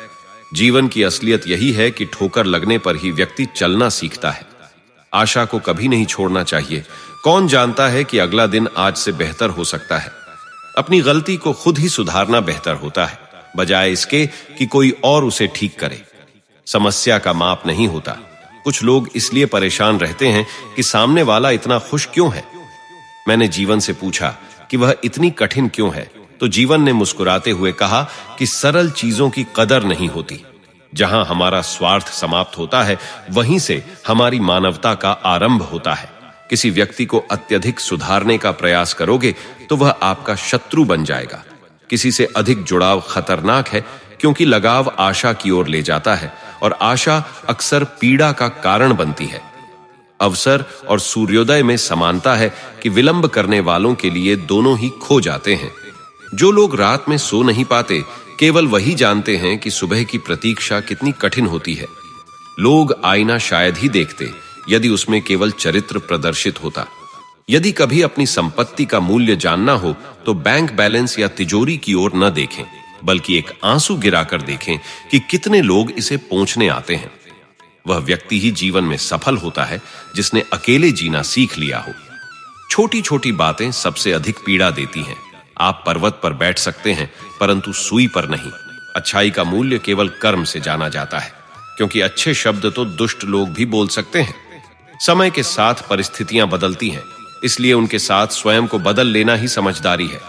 जीवन की असलियत यही है कि ठोकर लगने पर ही व्यक्ति चलना सीखता है। आशा को कभी नहीं छोड़ना चाहिए। कौन जानता है कि अगला दिन आज से बेहतर हो सकता है। अपनी गलती को खुद ही सुधारना बेहतर होता है, बजाय इसके कि कोई और उसे ठीक करे। समस्या का माप नहीं होता। कुछ लोग इसलिए परेशान रहते हैं कि सामने वाला इतना खुश क्यों है। मैंने जीवन से पूछा कि वह इतनी कठिन क्यों है, तो जीवन ने मुस्कुराते हुए कहा कि सरल चीजों की कदर नहीं होती। जहां हमारा स्वार्थ समाप्त होता है, वहीं से हमारी मानवता का आरंभ होता है। किसी व्यक्ति को अत्यधिक सुधारने का प्रयास करोगे तो वह आपका शत्रु बन जाएगा। किसी से अधिक जुड़ाव खतरनाक है, क्योंकि लगाव आशा की ओर ले जाता है और आशा अक्सर पीड़ा का कारण बनती है। अवसर और सूर्योदय में समानता है कि विलंब करने वालों के लिए दोनों ही खो जाते हैं। जो लोग रात में सो नहीं पाते, केवल वही जानते हैं कि सुबह की प्रतीक्षा कितनी कठिन होती है। लोग आईना शायद ही देखते यदि उसमें केवल चरित्र प्रदर्शित होता। यदि कभी अपनी संपत्ति का मूल्य जानना हो तो बैंक बैलेंस या तिजोरी की ओर न देखें, बल्कि एक आंसू गिराकर देखें कि कितने लोग इसे पोंछने आते हैं। वह व्यक्ति ही जीवन में सफल होता है जिसने अकेले जीना सीख लिया हो। छोटी छोटी बातें सबसे अधिक पीड़ा देती हैं। आप पर्वत पर बैठ सकते हैं, परंतु सुई पर नहीं। अच्छाई का मूल्य केवल कर्म से जाना जाता है, क्योंकि अच्छे शब्द तो दुष्ट लोग भी बोल सकते हैं। समय के साथ परिस्थितियां बदलती हैं, इसलिए उनके साथ स्वयं को बदल लेना ही समझदारी है।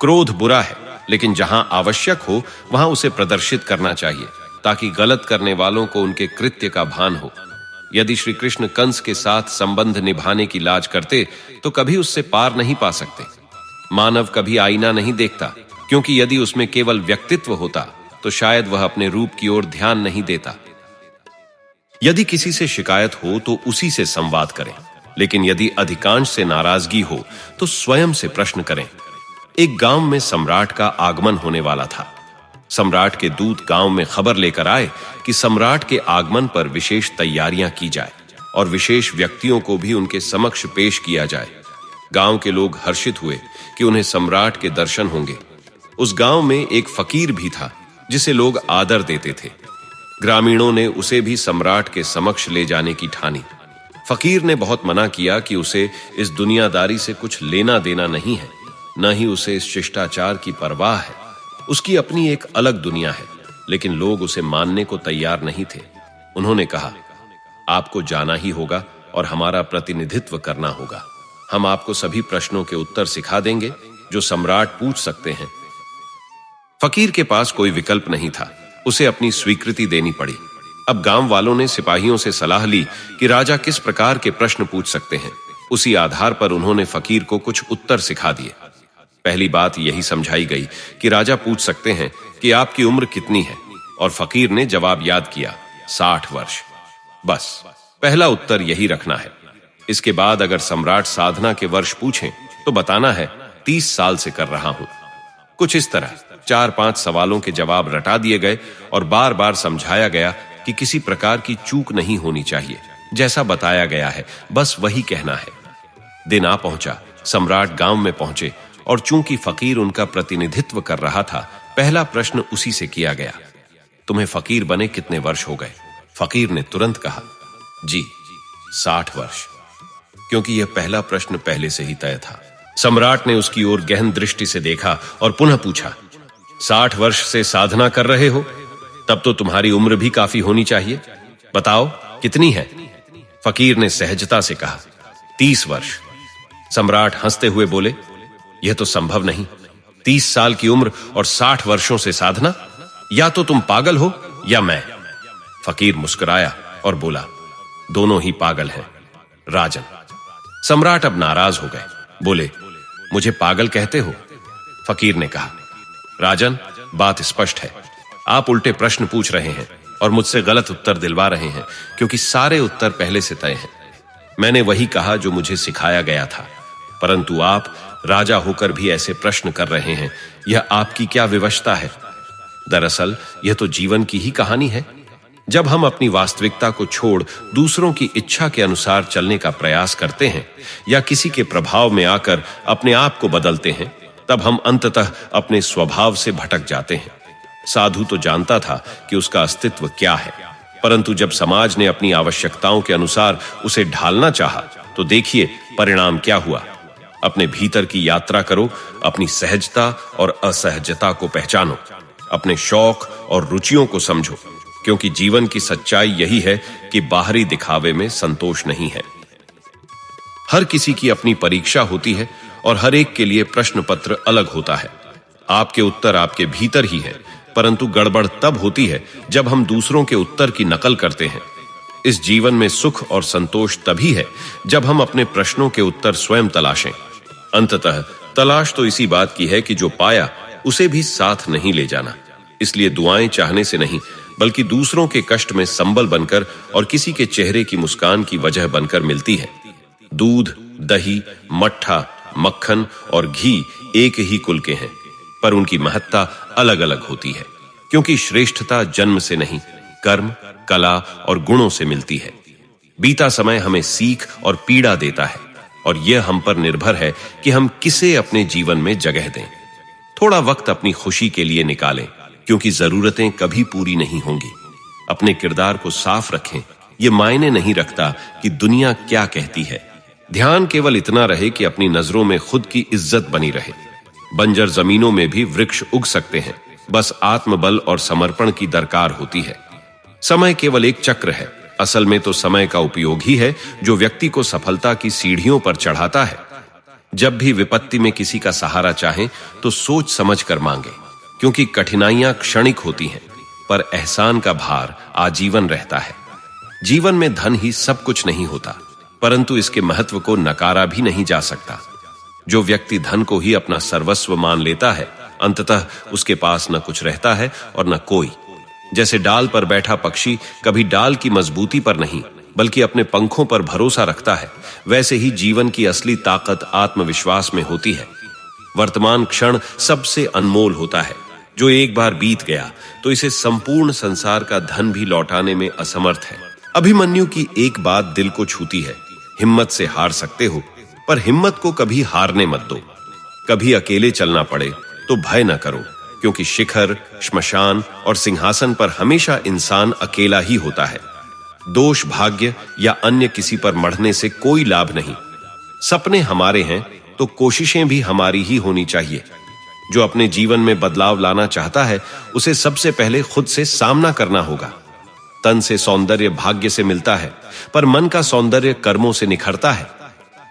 क्रोध बुरा है, लेकिन जहां आवश्यक हो वहां उसे प्रदर्शित करना चाहिए, ताकि गलत करने वालों को उनके कृत्य का भान हो। यदि श्री कृष्ण कंस के साथ संबंध निभाने की लाज करते तो कभी उससे पार नहीं पा सकते। मानव कभी आईना नहीं देखता, क्योंकि यदि उसमें केवल व्यक्तित्व होता तो शायद वह अपने रूप की ओर ध्यान नहीं देता। यदि किसी से शिकायत हो तो उसी से संवाद करें, लेकिन यदि अधिकांश से नाराजगी हो तो स्वयं से प्रश्न करें। एक गांव में सम्राट का आगमन होने वाला था। सम्राट के दूत गांव में खबर लेकर आए कि सम्राट के आगमन पर विशेष तैयारियां की जाए और विशेष व्यक्तियों को भी उनके समक्ष पेश किया जाए। गांव के लोग हर्षित हुए कि उन्हें सम्राट के दर्शन होंगे। उस गांव में एक फकीर भी था जिसे लोग आदर देते थे। ग्रामीणों ने उसे भी सम्राट के समक्ष ले जाने की ठानी। फकीर ने बहुत मना किया कि उसे इस दुनियादारी से कुछ लेना देना नहीं है, न ही उसे इस शिष्टाचार की परवाह है। उसकी अपनी एक अलग दुनिया है, लेकिन लोग उसे मानने को तैयार नहीं थे। उन्होंने कहा, आपको जाना ही होगा और हमारा प्रतिनिधित्व करना होगा। हम आपको सभी प्रश्नों के उत्तर सिखा देंगे जो सम्राट पूछ सकते हैं। फकीर के पास कोई विकल्प नहीं था, उसे अपनी स्वीकृति देनी पड़ी। अब गांव वालों ने सिपाहियों से सलाह ली कि राजा किस प्रकार के प्रश्न पूछ सकते हैं। उसी आधार पर उन्होंने फकीर को कुछ उत्तर सिखा दिए। पहली बात यही समझाई गई कि राजा पूछ सकते हैं कि आपकी उम्र कितनी है, और फकीर ने जवाब याद किया, 60 वर्ष। बस पहला उत्तर यही रखना है। इसके बाद अगर सम्राट साधना के वर्ष पूछें तो बताना है 30 साल से कर रहा हूं। कुछ इस तरह 4-5 सवालों के जवाब रटा दिए गए और बार बार समझाया गया कि किसी प्रकार की चूक नहीं होनी चाहिए। जैसा बताया गया है बस वही कहना है। दिन आ पहुंचा, सम्राट गांव में पहुंचे और चूंकि फकीर उनका प्रतिनिधित्व कर रहा था, पहला प्रश्न उसी से किया गया, तुम्हें फकीर बने कितने वर्ष हो गए? फकीर ने तुरंत कहा, जी 60 वर्ष। क्योंकि यह पहला प्रश्न पहले से ही तय था। सम्राट ने उसकी ओर गहन दृष्टि से देखा और पुनः पूछा, 60 वर्ष से साधना कर रहे हो? तब तो तुम्हारी उम्र भी काफी होनी चाहिए। बताओ कितनी है? फकीर ने सहजता से कहा, 30 वर्ष। सम्राट हंसते हुए बोले, यह तो संभव नहीं। 30 साल की उम्र और 60 वर्षों से साधना? या तो तुम पागल हो या मैं। फकीर मुस्कुराया और बोला, दोनों ही पागल हैं राजन। सम्राट अब नाराज हो गए, बोले, मुझे पागल कहते हो? फकीर ने कहा, राजन, बात स्पष्ट है। आप उल्टे प्रश्न पूछ रहे हैं और मुझसे गलत उत्तर दिलवा रहे हैं, क्योंकि सारे उत्तर पहले से तय हैं। मैंने वही कहा जो मुझे सिखाया गया था, परंतु आप राजा होकर भी ऐसे प्रश्न कर रहे हैं। यह आपकी क्या विवशता है? दरअसल यह तो जीवन की ही कहानी है। जब हम अपनी वास्तविकता को छोड़ दूसरों की इच्छा के अनुसार चलने का प्रयास करते हैं या किसी के प्रभाव में आकर अपने आप को बदलते हैं, तब हम अंततः अपने स्वभाव से भटक जाते हैं। साधु तो जानता था कि उसका अस्तित्व क्या है, परंतु जब समाज ने अपनी आवश्यकताओं के अनुसार उसे ढालना चाहा, तो देखिए परिणाम क्या हुआ। अपने भीतर की यात्रा करो, अपनी सहजता और असहजता को पहचानो, अपने शौक और रुचियों को समझो, क्योंकि जीवन की सच्चाई यही है कि बाहरी दिखावे में संतोष नहीं है। हर किसी की अपनी परीक्षा होती है और हर एक के लिए प्रश्न पत्र अलग होता है। आपके उत्तर आपके भीतर ही है, परंतु गड़बड़ तब होती है जब हम दूसरों के उत्तर की नकल करते हैं। इस जीवन में सुख और संतोष तभी है जब हम अपने प्रश्नों के उत्तर स्वयं तलाशें। अंततः तलाश तो इसी बात की है कि जो पाया उसे भी साथ नहीं ले जाना। इसलिए दुआएं चाहने से नहीं, बल्कि दूसरों के कष्ट में संबल बनकर और किसी के चेहरे की मुस्कान की वजह बनकर मिलती है। दूध, दही, मट्ठा, मक्खन और घी एक ही कुल के हैं, पर उनकी महत्ता अलग अलग होती है, क्योंकि श्रेष्ठता जन्म से नहीं, कर्म, कला और गुणों से मिलती है। बीता समय हमें सीख और पीड़ा देता है, और यह हम पर निर्भर है कि हम किसे अपने जीवन में जगह दें। थोड़ा वक्त अपनी खुशी के लिए निकालें, क्योंकि जरूरतें कभी पूरी नहीं होंगी। अपने किरदार को साफ रखें। यह मायने नहीं रखता कि दुनिया क्या कहती है। ध्यान केवल इतना रहे कि अपनी नजरों में खुद की इज्जत बनी रहे। बंजर जमीनों में भी वृक्ष उग सकते हैं, बस आत्मबल और समर्पण की दरकार होती है। समय केवल एक चक्र है। असल में तो समय का उपयोग ही है जो व्यक्ति को सफलता की सीढ़ियों पर चढ़ाता है। जब भी विपत्ति में किसी का सहारा चाहें तो सोच समझ कर मांगे, क्योंकि कठिनाइयां क्षणिक होती हैं, पर एहसान का भार आजीवन रहता है। जीवन में धन ही सब कुछ नहीं होता, परंतु इसके महत्व को नकारा भी नहीं जा सकता। जो व्यक्ति धन को ही अपना सर्वस्व मान लेता है, अंततः उसके पास न कुछ रहता है और न कोई। जैसे डाल पर बैठा पक्षी कभी डाल की मजबूती पर नहीं, बल्कि अपने पंखों पर भरोसा रखता है, वैसे ही जीवन की असली ताकत आत्मविश्वास में होती है। वर्तमान क्षण सबसे अनमोल होता है। जो एक बार बीत गया तो इसे संपूर्ण संसार का धन भी लौटाने में असमर्थ है। अभिमन्यु की एक बात दिल को छूती है, हिम्मत से हार सकते हो, पर हिम्मत को कभी हारने मत दो। कभी अकेले चलना पड़े तो भय न करो, क्योंकि शिखर, श्मशान और सिंहासन पर हमेशा इंसान अकेला ही होता है। दोष भाग्य या अन्य किसी पर मढ़ने से कोई लाभ नहीं। सपने हमारे हैं तो कोशिशें भी हमारी ही होनी चाहिए। जो अपने जीवन में बदलाव लाना चाहता है, उसे सबसे पहले खुद से सामना करना होगा। तन से सौंदर्य भाग्य से मिलता है, पर मन का सौंदर्य कर्मों से निखरता है।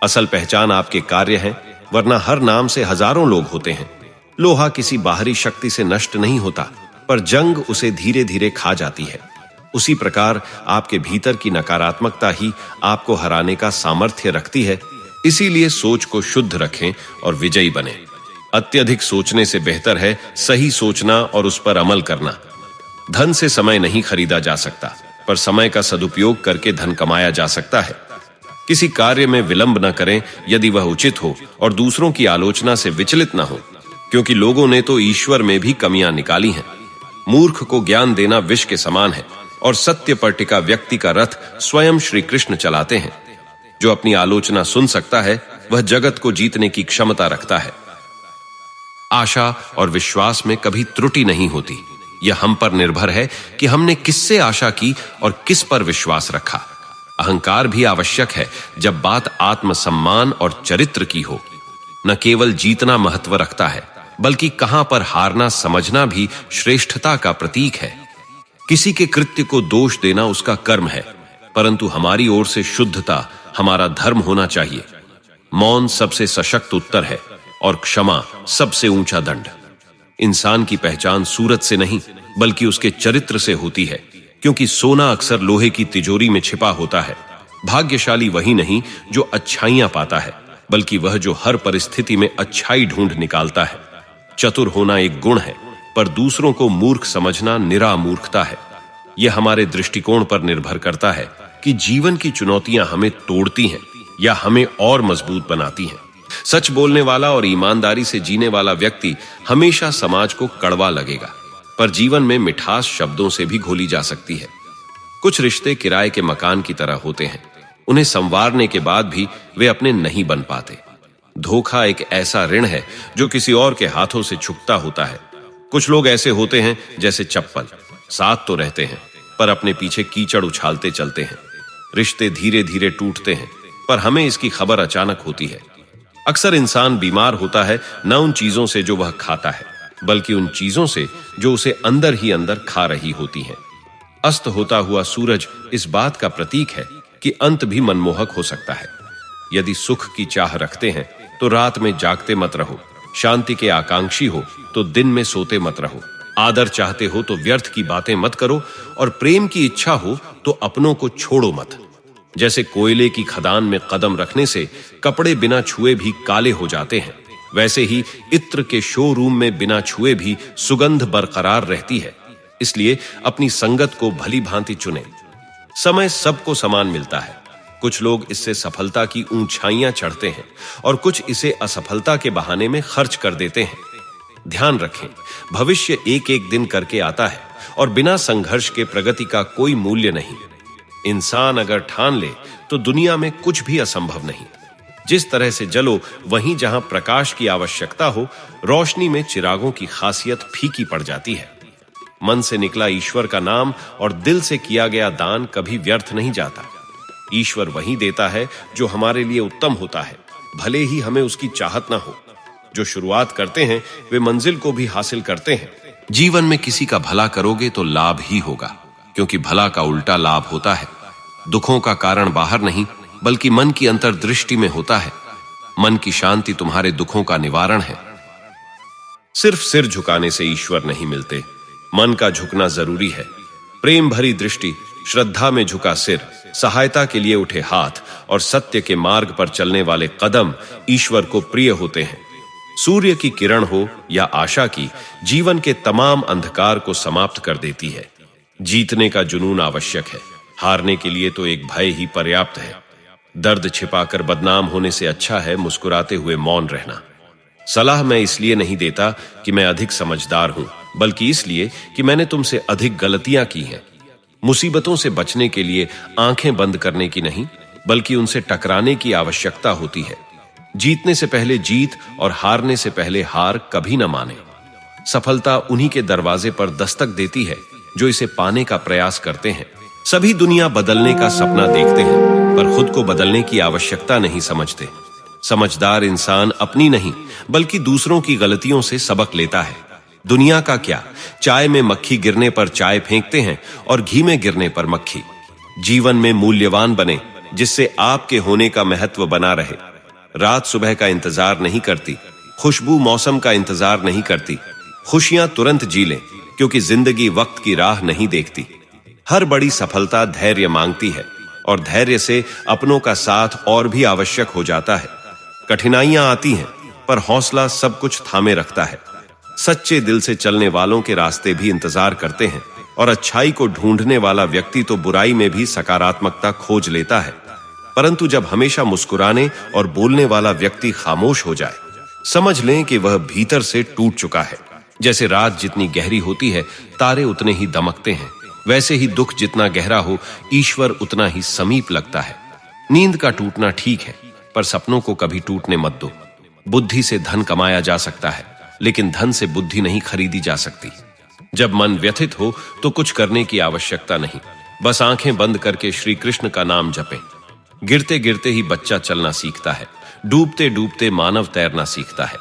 असल पहचान आपके कार्य है, वरना हर नाम से हजारों लोग होते हैं। लोहा किसी बाहरी शक्ति से नष्ट नहीं होता, पर जंग उसे धीरे धीरे खा जाती है। उसी प्रकार आपके भीतर की नकारात्मकता ही आपको हराने का सामर्थ्य रखती है। इसीलिए सोच को शुद्ध रखें और विजयी बने। अत्यधिक सोचने से बेहतर है सही सोचना और उस पर अमल करना। धन से समय नहीं खरीदा जा सकता, पर समय का सदुपयोग करके धन कमाया जा सकता है। किसी कार्य में विलंब न करें यदि वह उचित हो और दूसरों की आलोचना से विचलित न हो, क्योंकि लोगों ने तो ईश्वर में भी कमियां निकाली हैं। मूर्ख को ज्ञान देना विष के समान है, और सत्य पर टिका व्यक्ति का रथ स्वयं श्री कृष्ण चलाते हैं। जो अपनी आलोचना सुन सकता है, वह जगत को जीतने की क्षमता रखता है। आशा और विश्वास में कभी त्रुटि नहीं होती। यह हम पर निर्भर है कि हमने किससे आशा की और किस पर विश्वास रखा। अहंकार भी आवश्यक है जब बात आत्मसम्मान और चरित्र की हो। न केवल जीतना महत्व रखता है, बल्कि कहां पर हारना समझना भी श्रेष्ठता का प्रतीक है। किसी के कृत्य को दोष देना उसका कर्म है, परंतु हमारी ओर से शुद्धता हमारा धर्म होना चाहिए। मौन सबसे सशक्त उत्तर है और क्षमा सबसे ऊंचा दंड। इंसान की पहचान सूरत से नहीं, बल्कि उसके चरित्र से होती है, क्योंकि सोना अक्सर लोहे की तिजोरी में छिपा होता है। भाग्यशाली वही नहीं जो अच्छाइयां पाता है, बल्कि वह जो हर परिस्थिति में अच्छाई ढूंढ निकालता है। चतुर होना एक गुण है, पर दूसरों को मूर्ख समझना निरा मूर्खता है। यह हमारे दृष्टिकोण पर निर्भर करता है कि जीवन की चुनौतियां हमें तोड़ती हैं या हमें और मजबूत बनाती हैं। सच बोलने वाला और ईमानदारी से जीने वाला व्यक्ति हमेशा समाज को कड़वा लगेगा, पर जीवन में मिठास शब्दों से भी घोली जा सकती है। कुछ रिश्ते किराए के मकान की तरह होते हैं, उन्हें संवारने के बाद भी वे अपने नहीं बन पाते। धोखा एक ऐसा ऋण है जो किसी और के हाथों से चुकता होता है। कुछ लोग ऐसे होते हैं जैसे चप्पल, साथ तो रहते हैं पर अपने पीछे कीचड़ उछालते चलते हैं। रिश्ते धीरे धीरे टूटते हैं, पर हमें इसकी खबर अचानक होती है। अक्सर इंसान बीमार होता है न उन चीजों से जो वह खाता है, बल्कि उन चीजों से जो उसे अंदर ही अंदर खा रही होती हैं। अस्त होता हुआ सूरज इस बात का प्रतीक है कि अंत भी मनमोहक हो सकता है। यदि सुख की चाह रखते हैं तो रात में जागते मत रहो, शांति के आकांक्षी हो तो दिन में सोते मत रहो, आदर चाहते हो तो व्यर्थ की बातें मत करो, और प्रेम की इच्छा हो तो अपनों को छोड़ो मत। जैसे कोयले की खदान में कदम रखने से कपड़े बिना छुए भी काले हो जाते हैं, वैसे ही इत्र के शोरूम में बिना छुए भी सुगंध बरकरार रहती है। इसलिए अपनी संगत को भली भांति चुनें। समय सबको समान मिलता है। कुछ लोग इससे सफलता की ऊंचाइयां चढ़ते हैं और कुछ इसे असफलता के बहाने में खर्च कर देते हैं। ध्यान रखें, भविष्य एक एक दिन करके आता है और बिना संघर्ष के प्रगति का कोई मूल्य नहीं। इंसान अगर ठान ले तो दुनिया में कुछ भी असंभव नहीं। जिस तरह से जलो वहीं जहां प्रकाश की आवश्यकता हो, रोशनी में चिरागों की खासियत फीकी पड़ जाती है। मन से निकला ईश्वर का नाम और दिल से किया गया दान कभी व्यर्थ नहीं जाता। ईश्वर वही देता है जो हमारे लिए उत्तम होता है, भले ही हमें उसकी चाहत ना हो। जो शुरुआत करते हैं वे मंजिल को भी हासिल करते हैं। जीवन में किसी का भला करोगे तो लाभ ही होगा, क्योंकि भला का उल्टा लाभ होता है। दुखों का कारण बाहर नहीं, बल्कि मन की अंतर्दृष्टि में होता है। मन की शांति तुम्हारे दुखों का निवारण है। सिर्फ सिर झुकाने से ईश्वर नहीं मिलते, मन का झुकना जरूरी है। प्रेम भरी दृष्टि, श्रद्धा में झुका सिर, सहायता के लिए उठे हाथ और सत्य के मार्ग पर चलने वाले कदम ईश्वर को प्रिय होते हैं। सूर्य की किरण हो या आशा की, जीवन के तमाम अंधकार को समाप्त कर देती है। जीतने का जुनून आवश्यक है, हारने के लिए तो एक भय ही पर्याप्त है। दर्द छिपाकर बदनाम होने से अच्छा है मुस्कुराते हुए मौन रहना। सलाह मैं इसलिए नहीं देता कि मैं अधिक समझदार हूं, बल्कि इसलिए कि मैंने तुमसे अधिक गलतियां की हैं। मुसीबतों से बचने के लिए आंखें बंद करने की नहीं, बल्कि उनसे टकराने की आवश्यकता होती है। जीतने से पहले जीत और हारने से पहले हार कभी न माने। सफलता उन्हीं के दरवाजे पर दस्तक देती है जो इसे पाने का प्रयास करते हैं। सभी दुनिया बदलने का सपना देखते हैं, पर खुद को बदलने की आवश्यकता नहीं समझते। समझदार इंसान अपनी नहीं, बल्कि दूसरों की गलतियों से सबक लेता है। दुनिया का क्या, चाय में मक्खी गिरने पर चाय फेंकते हैं और घी में गिरने पर मक्खी। जीवन में मूल्यवान बने, जिससे आपके होने का महत्व बना रहे। रात सुबह का इंतजार नहीं करती, खुशबू मौसम का इंतजार नहीं करती। खुशियां तुरंत जी लें, क्योंकि जिंदगी वक्त की राह नहीं देखती। हर बड़ी सफलता धैर्य मांगती है, और धैर्य से अपनों का साथ और भी आवश्यक हो जाता है। कठिनाइयां आती हैं, पर हौसला सब कुछ थामे रखता है। सच्चे दिल से चलने वालों के रास्ते भी इंतजार करते हैं, और अच्छाई को ढूंढने वाला व्यक्ति तो बुराई में भी सकारात्मकता खोज लेता है। परंतु जब हमेशा मुस्कुराने और बोलने वाला व्यक्ति खामोश हो जाए, समझ लें कि वह भीतर से टूट चुका है। जैसे रात जितनी गहरी होती है, तारे उतने ही दमकते हैं, वैसे ही दुख जितना गहरा हो, ईश्वर उतना ही समीप लगता है। नींद का टूटना ठीक है, पर सपनों को कभी टूटने मत दो। बुद्धि से धन कमाया जा सकता है, लेकिन धन से बुद्धि नहीं खरीदी जा सकती। जब मन व्यथित हो तो कुछ करने की आवश्यकता नहीं, बस आंखें बंद करके श्री कृष्ण का नाम जपें। गिरते गिरते ही बच्चा चलना सीखता है, डूबते डूबते मानव तैरना सीखता है।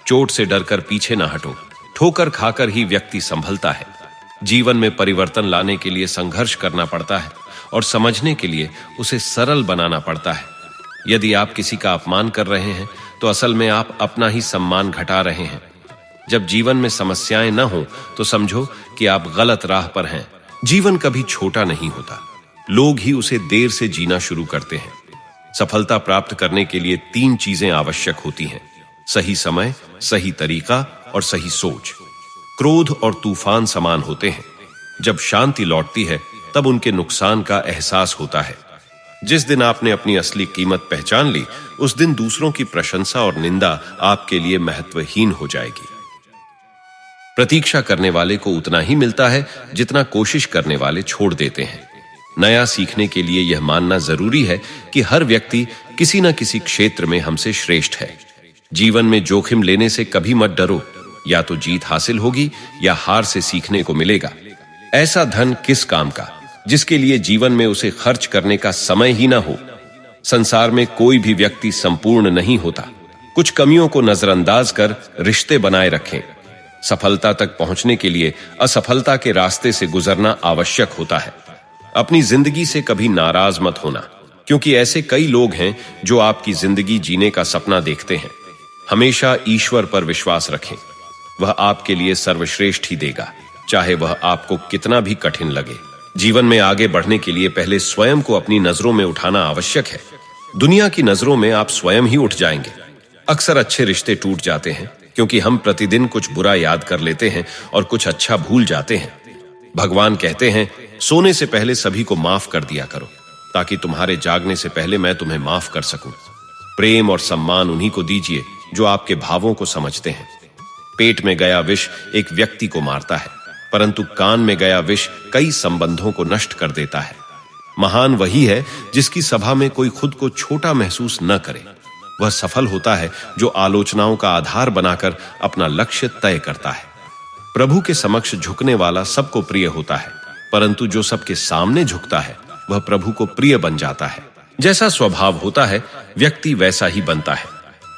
चोट से डरकर पीछे ना हटो, ठोकर खाकर ही व्यक्ति संभलता है। जीवन में परिवर्तन लाने के लिए संघर्ष करना पड़ता है और समझने के लिए उसे सरल बनाना पड़ता है। यदि आप किसी का अपमान कर रहे हैं तो असल में आप अपना ही सम्मान घटा रहे हैं। जब जीवन में समस्याएं न हो तो समझो कि आप गलत राह पर हैं। जीवन कभी छोटा नहीं होता, लोग ही उसे देर से जीना शुरू करते हैं। सफलता प्राप्त करने के लिए 3 चीजें आवश्यक होती हैं: सही समय, सही तरीका और सही सोच। क्रोध और तूफान समान होते हैं, जब शांति लौटती है तब उनके नुकसान का एहसास होता है। जिस दिन आपने अपनी असली कीमत पहचान ली, उस दिन दूसरों की प्रशंसा और निंदा आपके लिए महत्वहीन हो जाएगी। प्रतीक्षा करने वाले को उतना ही मिलता है जितना कोशिश करने वाले छोड़ देते हैं। नया सीखने के लिए यह मानना जरूरी है कि हर व्यक्ति किसी न किसी क्षेत्र में हमसे श्रेष्ठ है। जीवन में जोखिम लेने से कभी मत डरो, या तो जीत हासिल होगी या हार से सीखने को मिलेगा। ऐसा धन किस काम का जिसके लिए जीवन में उसे खर्च करने का समय ही ना हो। संसार में कोई भी व्यक्ति संपूर्ण नहीं होता। कुछ कमियों को नजरअंदाज कर रिश्ते बनाए रखें। सफलता तक पहुंचने के लिए असफलता के रास्ते से गुजरना आवश्यक होता है। अपनी जिंदगी से कभी नाराज मत होना, क्योंकि ऐसे कई लोग हैं जो आपकी जिंदगी जीने का सपना देखते हैं। हमेशा ईश्वर पर विश्वास रखें, वह आपके लिए सर्वश्रेष्ठ ही देगा, चाहे वह आपको कितना भी कठिन लगे। जीवन में आगे बढ़ने के लिए पहले स्वयं को अपनी नजरों में उठाना आवश्यक है। दुनिया की नजरों में आप स्वयं ही उठ जाएंगे। अक्सर अच्छे रिश्ते टूट जाते हैं क्योंकि हम प्रतिदिन कुछ बुरा याद कर लेते हैं और कुछ अच्छा भूल जाते हैं। भगवान कहते हैं, सोने से पहले सभी को माफ कर दिया करो, ताकि तुम्हारे जागने से पहले मैं तुम्हें माफ कर सकूं। प्रेम और सम्मान उन्हीं को दीजिए जो आपके भावों को समझते हैं। पेट में गया विष एक व्यक्ति को मारता है, परंतु कान में गया विष कई संबंधों को नष्ट कर देता है। महान वही है जिसकी सभा में कोई खुद को छोटा महसूस न करे। वह सफल होता है जो आलोचनाओं का आधार बनाकर अपना लक्ष्य तय करता है। प्रभु के समक्ष झुकने वाला सबको प्रिय होता है, परंतु जो सबके सामने झुकता है वह प्रभु को प्रिय बन जाता है। जैसा स्वभाव होता है व्यक्ति वैसा ही बनता है।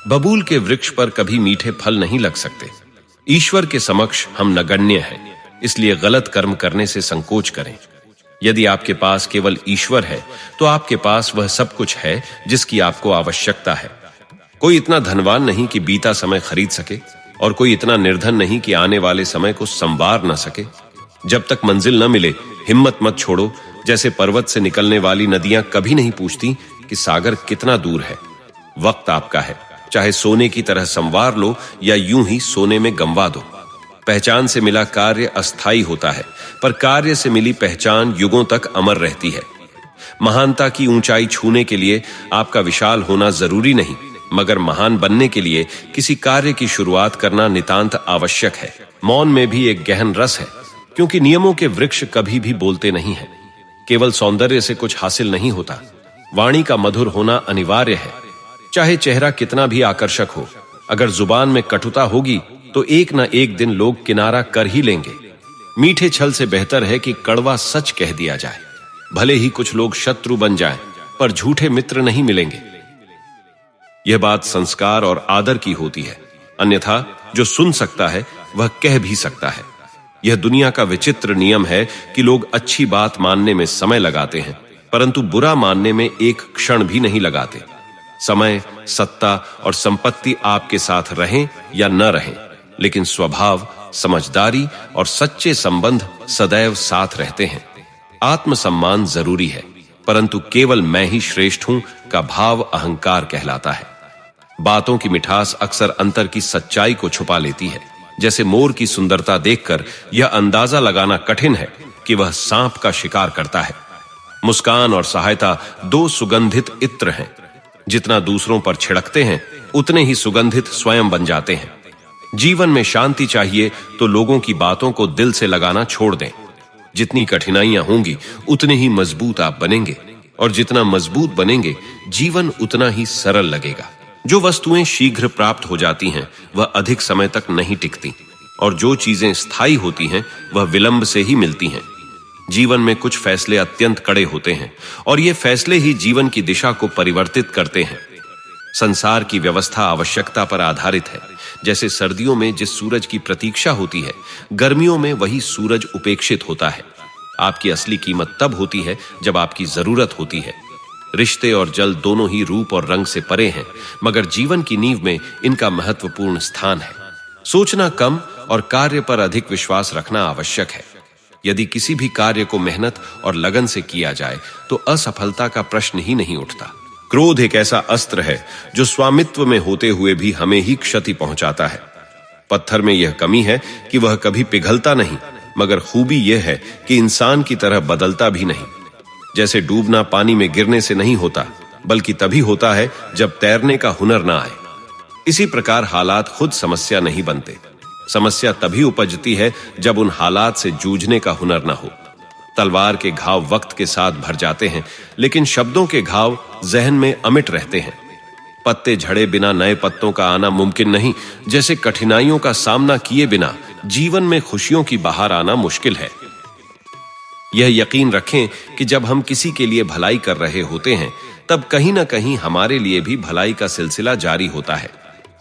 बबूल के वृक्ष पर कभी मीठे फल नहीं लग सकते। ईश्वर के समक्ष हम नगण्य हैं, इसलिए गलत कर्म करने से संकोच करें। यदि आपके पास केवल ईश्वर है तो आपके पास वह सब कुछ है जिसकी आपको आवश्यकता है। कोई इतना धनवान नहीं कि बीता समय खरीद सके, और कोई इतना निर्धन नहीं कि आने वाले समय को संवार न सके। जब तक मंजिल न मिले हिम्मत मत छोड़ो। जैसे पर्वत से निकलने वाली नदियां कभी नहीं पूछती कि सागर कितना दूर है। वक्त आपका है, चाहे सोने की तरह संवार लो या यूं ही सोने में गंवा दो। पहचान से मिला कार्य अस्थाई होता है, पर कार्य से मिली पहचान युगों तक अमर रहती है। महानता की ऊंचाई छूने के लिए आपका विशाल होना जरूरी नहीं, मगर महान बनने के लिए किसी कार्य की शुरुआत करना नितांत आवश्यक है। मौन में भी एक गहन रस है, क्योंकि नियमों के वृक्ष कभी भी बोलते नहीं हैं। केवल सौंदर्य से कुछ हासिल नहीं होता, वाणी का मधुर होना अनिवार्य है। चाहे चेहरा कितना भी आकर्षक हो, अगर जुबान में कटुता होगी तो एक न एक दिन लोग किनारा कर ही लेंगे। मीठे छल से बेहतर है कि कड़वा सच कह दिया जाए। भले ही कुछ लोग शत्रु बन जाएं, पर झूठे मित्र नहीं मिलेंगे। यह बात संस्कार और आदर की होती है, अन्यथा जो सुन सकता है वह कह भी सकता है। यह दुनिया का विचित्र नियम है कि लोग अच्छी बात मानने में समय लगाते हैं, परंतु बुरा मानने में एक क्षण भी नहीं लगाते। समय, सत्ता और संपत्ति आपके साथ रहें या न रहें, लेकिन स्वभाव, समझदारी और सच्चे संबंध सदैव साथ रहते हैं। आत्मसम्मान जरूरी है, परंतु केवल मैं ही श्रेष्ठ हूं का भाव अहंकार कहलाता है। बातों की मिठास अक्सर अंतर की सच्चाई को छुपा लेती है। जैसे मोर की सुंदरता देखकर यह अंदाजा लगाना कठिन है कि वह सांप का शिकार करता है। मुस्कान और सहायता 2 सुगंधित इत्र हैं। जितना दूसरों पर छिड़कते हैं उतने ही सुगंधित स्वयं बन जाते हैं। जीवन में शांति चाहिए तो लोगों की बातों को दिल से लगाना छोड़ दें। जितनी कठिनाइयां होंगी उतने ही मजबूत आप बनेंगे, और जितना मजबूत बनेंगे जीवन उतना ही सरल लगेगा। जो वस्तुएं शीघ्र प्राप्त हो जाती हैं वह अधिक समय तक नहीं टिकती, और जो चीजें स्थायी होती हैं वह विलंब से ही मिलती हैं। जीवन में कुछ फैसले अत्यंत कड़े होते हैं और ये फैसले ही जीवन की दिशा को परिवर्तित करते हैं। संसार की व्यवस्था आवश्यकता पर आधारित है। जैसे सर्दियों में जिस सूरज की प्रतीक्षा होती है, गर्मियों में वही सूरज उपेक्षित होता है। आपकी असली कीमत तब होती है जब आपकी जरूरत होती है। रिश्ते और जल दोनों ही रूप और रंग से परे हैं, मगर जीवन की नींव में इनका महत्वपूर्ण स्थान है। सोचना कम और कार्य पर अधिक विश्वास रखना आवश्यक है। यदि किसी भी कार्य को मेहनत और लगन से किया जाए तो असफलता का प्रश्न ही नहीं उठता। क्रोध एक ऐसा अस्त्र है जो स्वामित्व में होते हुए भी हमें ही क्षति पहुंचाता है। पत्थर में यह कमी है कि वह कभी पिघलता नहीं, मगर खूबी यह है कि इंसान की तरह बदलता भी नहीं। जैसे डूबना पानी में गिरने से नहीं होता, बल्कि तभी होता है जब तैरने का हुनर ना आए। इसी प्रकार हालात खुद समस्या नहीं बनते। समस्या तभी उपजती है जब उन हालात से जूझने का हुनर ना हो। तलवार के घाव वक्त के साथ भर जाते हैं, लेकिन शब्दों के घाव जहन में अमिट रहते हैं। पत्ते झड़े बिना नए पत्तों का आना मुमकिन नहीं, जैसे कठिनाइयों का सामना किए बिना जीवन में खुशियों की बहार आना मुश्किल है। यह यकीन रखें कि जब हम किसी के लिए भलाई कर रहे होते हैं, तब कहीं ना कहीं हमारे लिए भी भलाई का सिलसिला जारी होता है।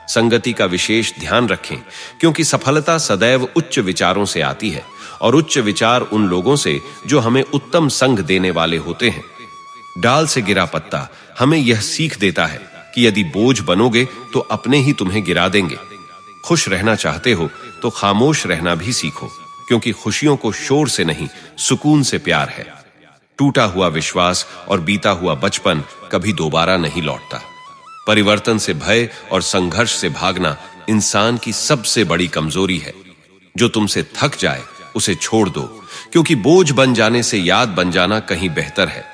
संगति का विशेष ध्यान रखें, क्योंकि सफलता सदैव उच्च विचारों से आती है और उच्च विचार उन लोगों से जो हमें उत्तम संग देने वाले होते हैं। डाल से गिरा पत्ता हमें यह सीख देता है कि यदि बोझ बनोगे तो अपने ही तुम्हें गिरा देंगे। खुश रहना चाहते हो तो खामोश रहना भी सीखो, क्योंकि खुशियों को शोर से नहीं, सुकून से प्यार है। टूटा हुआ विश्वास और बीता हुआ बचपन कभी दोबारा नहीं लौटता। परिवर्तन से भय और संघर्ष से भागना इंसान की सबसे बड़ी कमजोरी है। जो तुमसे थक जाए उसे छोड़ दो, क्योंकि बोझ बन जाने से याद बन जाना कहीं बेहतर है।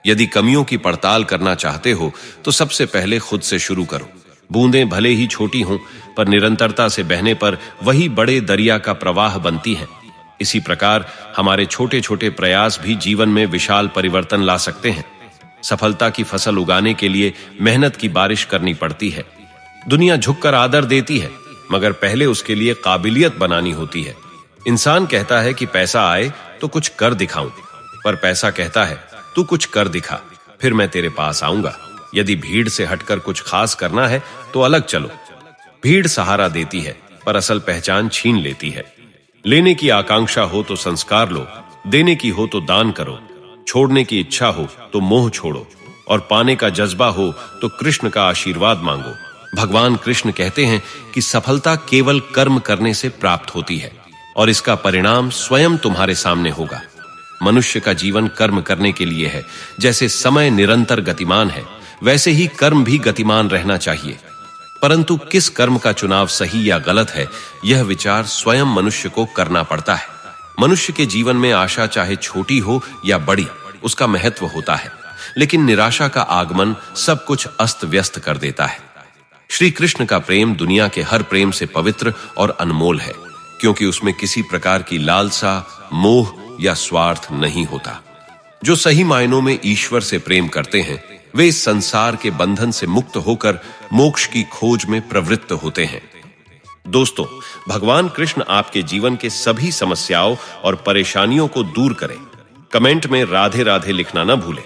यदि कमियों की पड़ताल करना चाहते हो तो सबसे पहले खुद से शुरू करो। बूंदें भले ही छोटी हों, पर निरंतरता से बहने पर वही बड़े दरिया का प्रवाह बनती हैं। इसी प्रकार हमारे छोटे छोटे प्रयास भी जीवन में विशाल परिवर्तन ला सकते हैं। सफलता की फसल उगाने के लिए मेहनत की बारिश करनी पड़ती है। दुनिया झुककर आदर देती है, मगर पहले उसके लिए काबिलियत बनानी होती है। इंसान कहता है कि पैसा आए तो कुछ कर दिखाऊं, पर पैसा कहता है तू कुछ कर दिखा, फिर मैं तेरे पास आऊंगा। यदि भीड़ से हटकर कुछ खास करना है तो अलग चलो। भीड़ सहारा देती है, पर असल पहचान छीन लेती है। लेने की आकांक्षा हो तो संस्कार लो, देने की हो तो दान करो, छोड़ने की इच्छा हो तो मोह छोड़ो, और पाने का जज्बा हो तो कृष्ण का आशीर्वाद मांगो। भगवान कृष्ण कहते हैं कि सफलता केवल कर्म करने से प्राप्त होती है और इसका परिणाम स्वयं तुम्हारे सामने होगा। मनुष्य का जीवन कर्म करने के लिए है। जैसे समय निरंतर गतिमान है, वैसे ही कर्म भी गतिमान रहना चाहिए। परंतु किस कर्म का चुनाव सही या गलत है, यह विचार स्वयं मनुष्य को करना पड़ता है। मनुष्य के जीवन में आशा चाहे छोटी हो या बड़ी, उसका महत्व होता है, लेकिन निराशा का आगमन सब कुछ अस्त व्यस्त कर देता है। श्री कृष्ण का प्रेम दुनिया के हर प्रेम से पवित्र और अनमोल है, क्योंकि उसमें किसी प्रकार की लालसा, मोह या स्वार्थ नहीं होता। जो सही मायनों में ईश्वर से प्रेम करते हैं, वे इस संसार के बंधन से मुक्त होकर मोक्ष की खोज में प्रवृत्त होते हैं। दोस्तों, भगवान कृष्ण आपके जीवन के सभी समस्याओं और परेशानियों को दूर करें। कमेंट में राधे राधे लिखना न भूलें।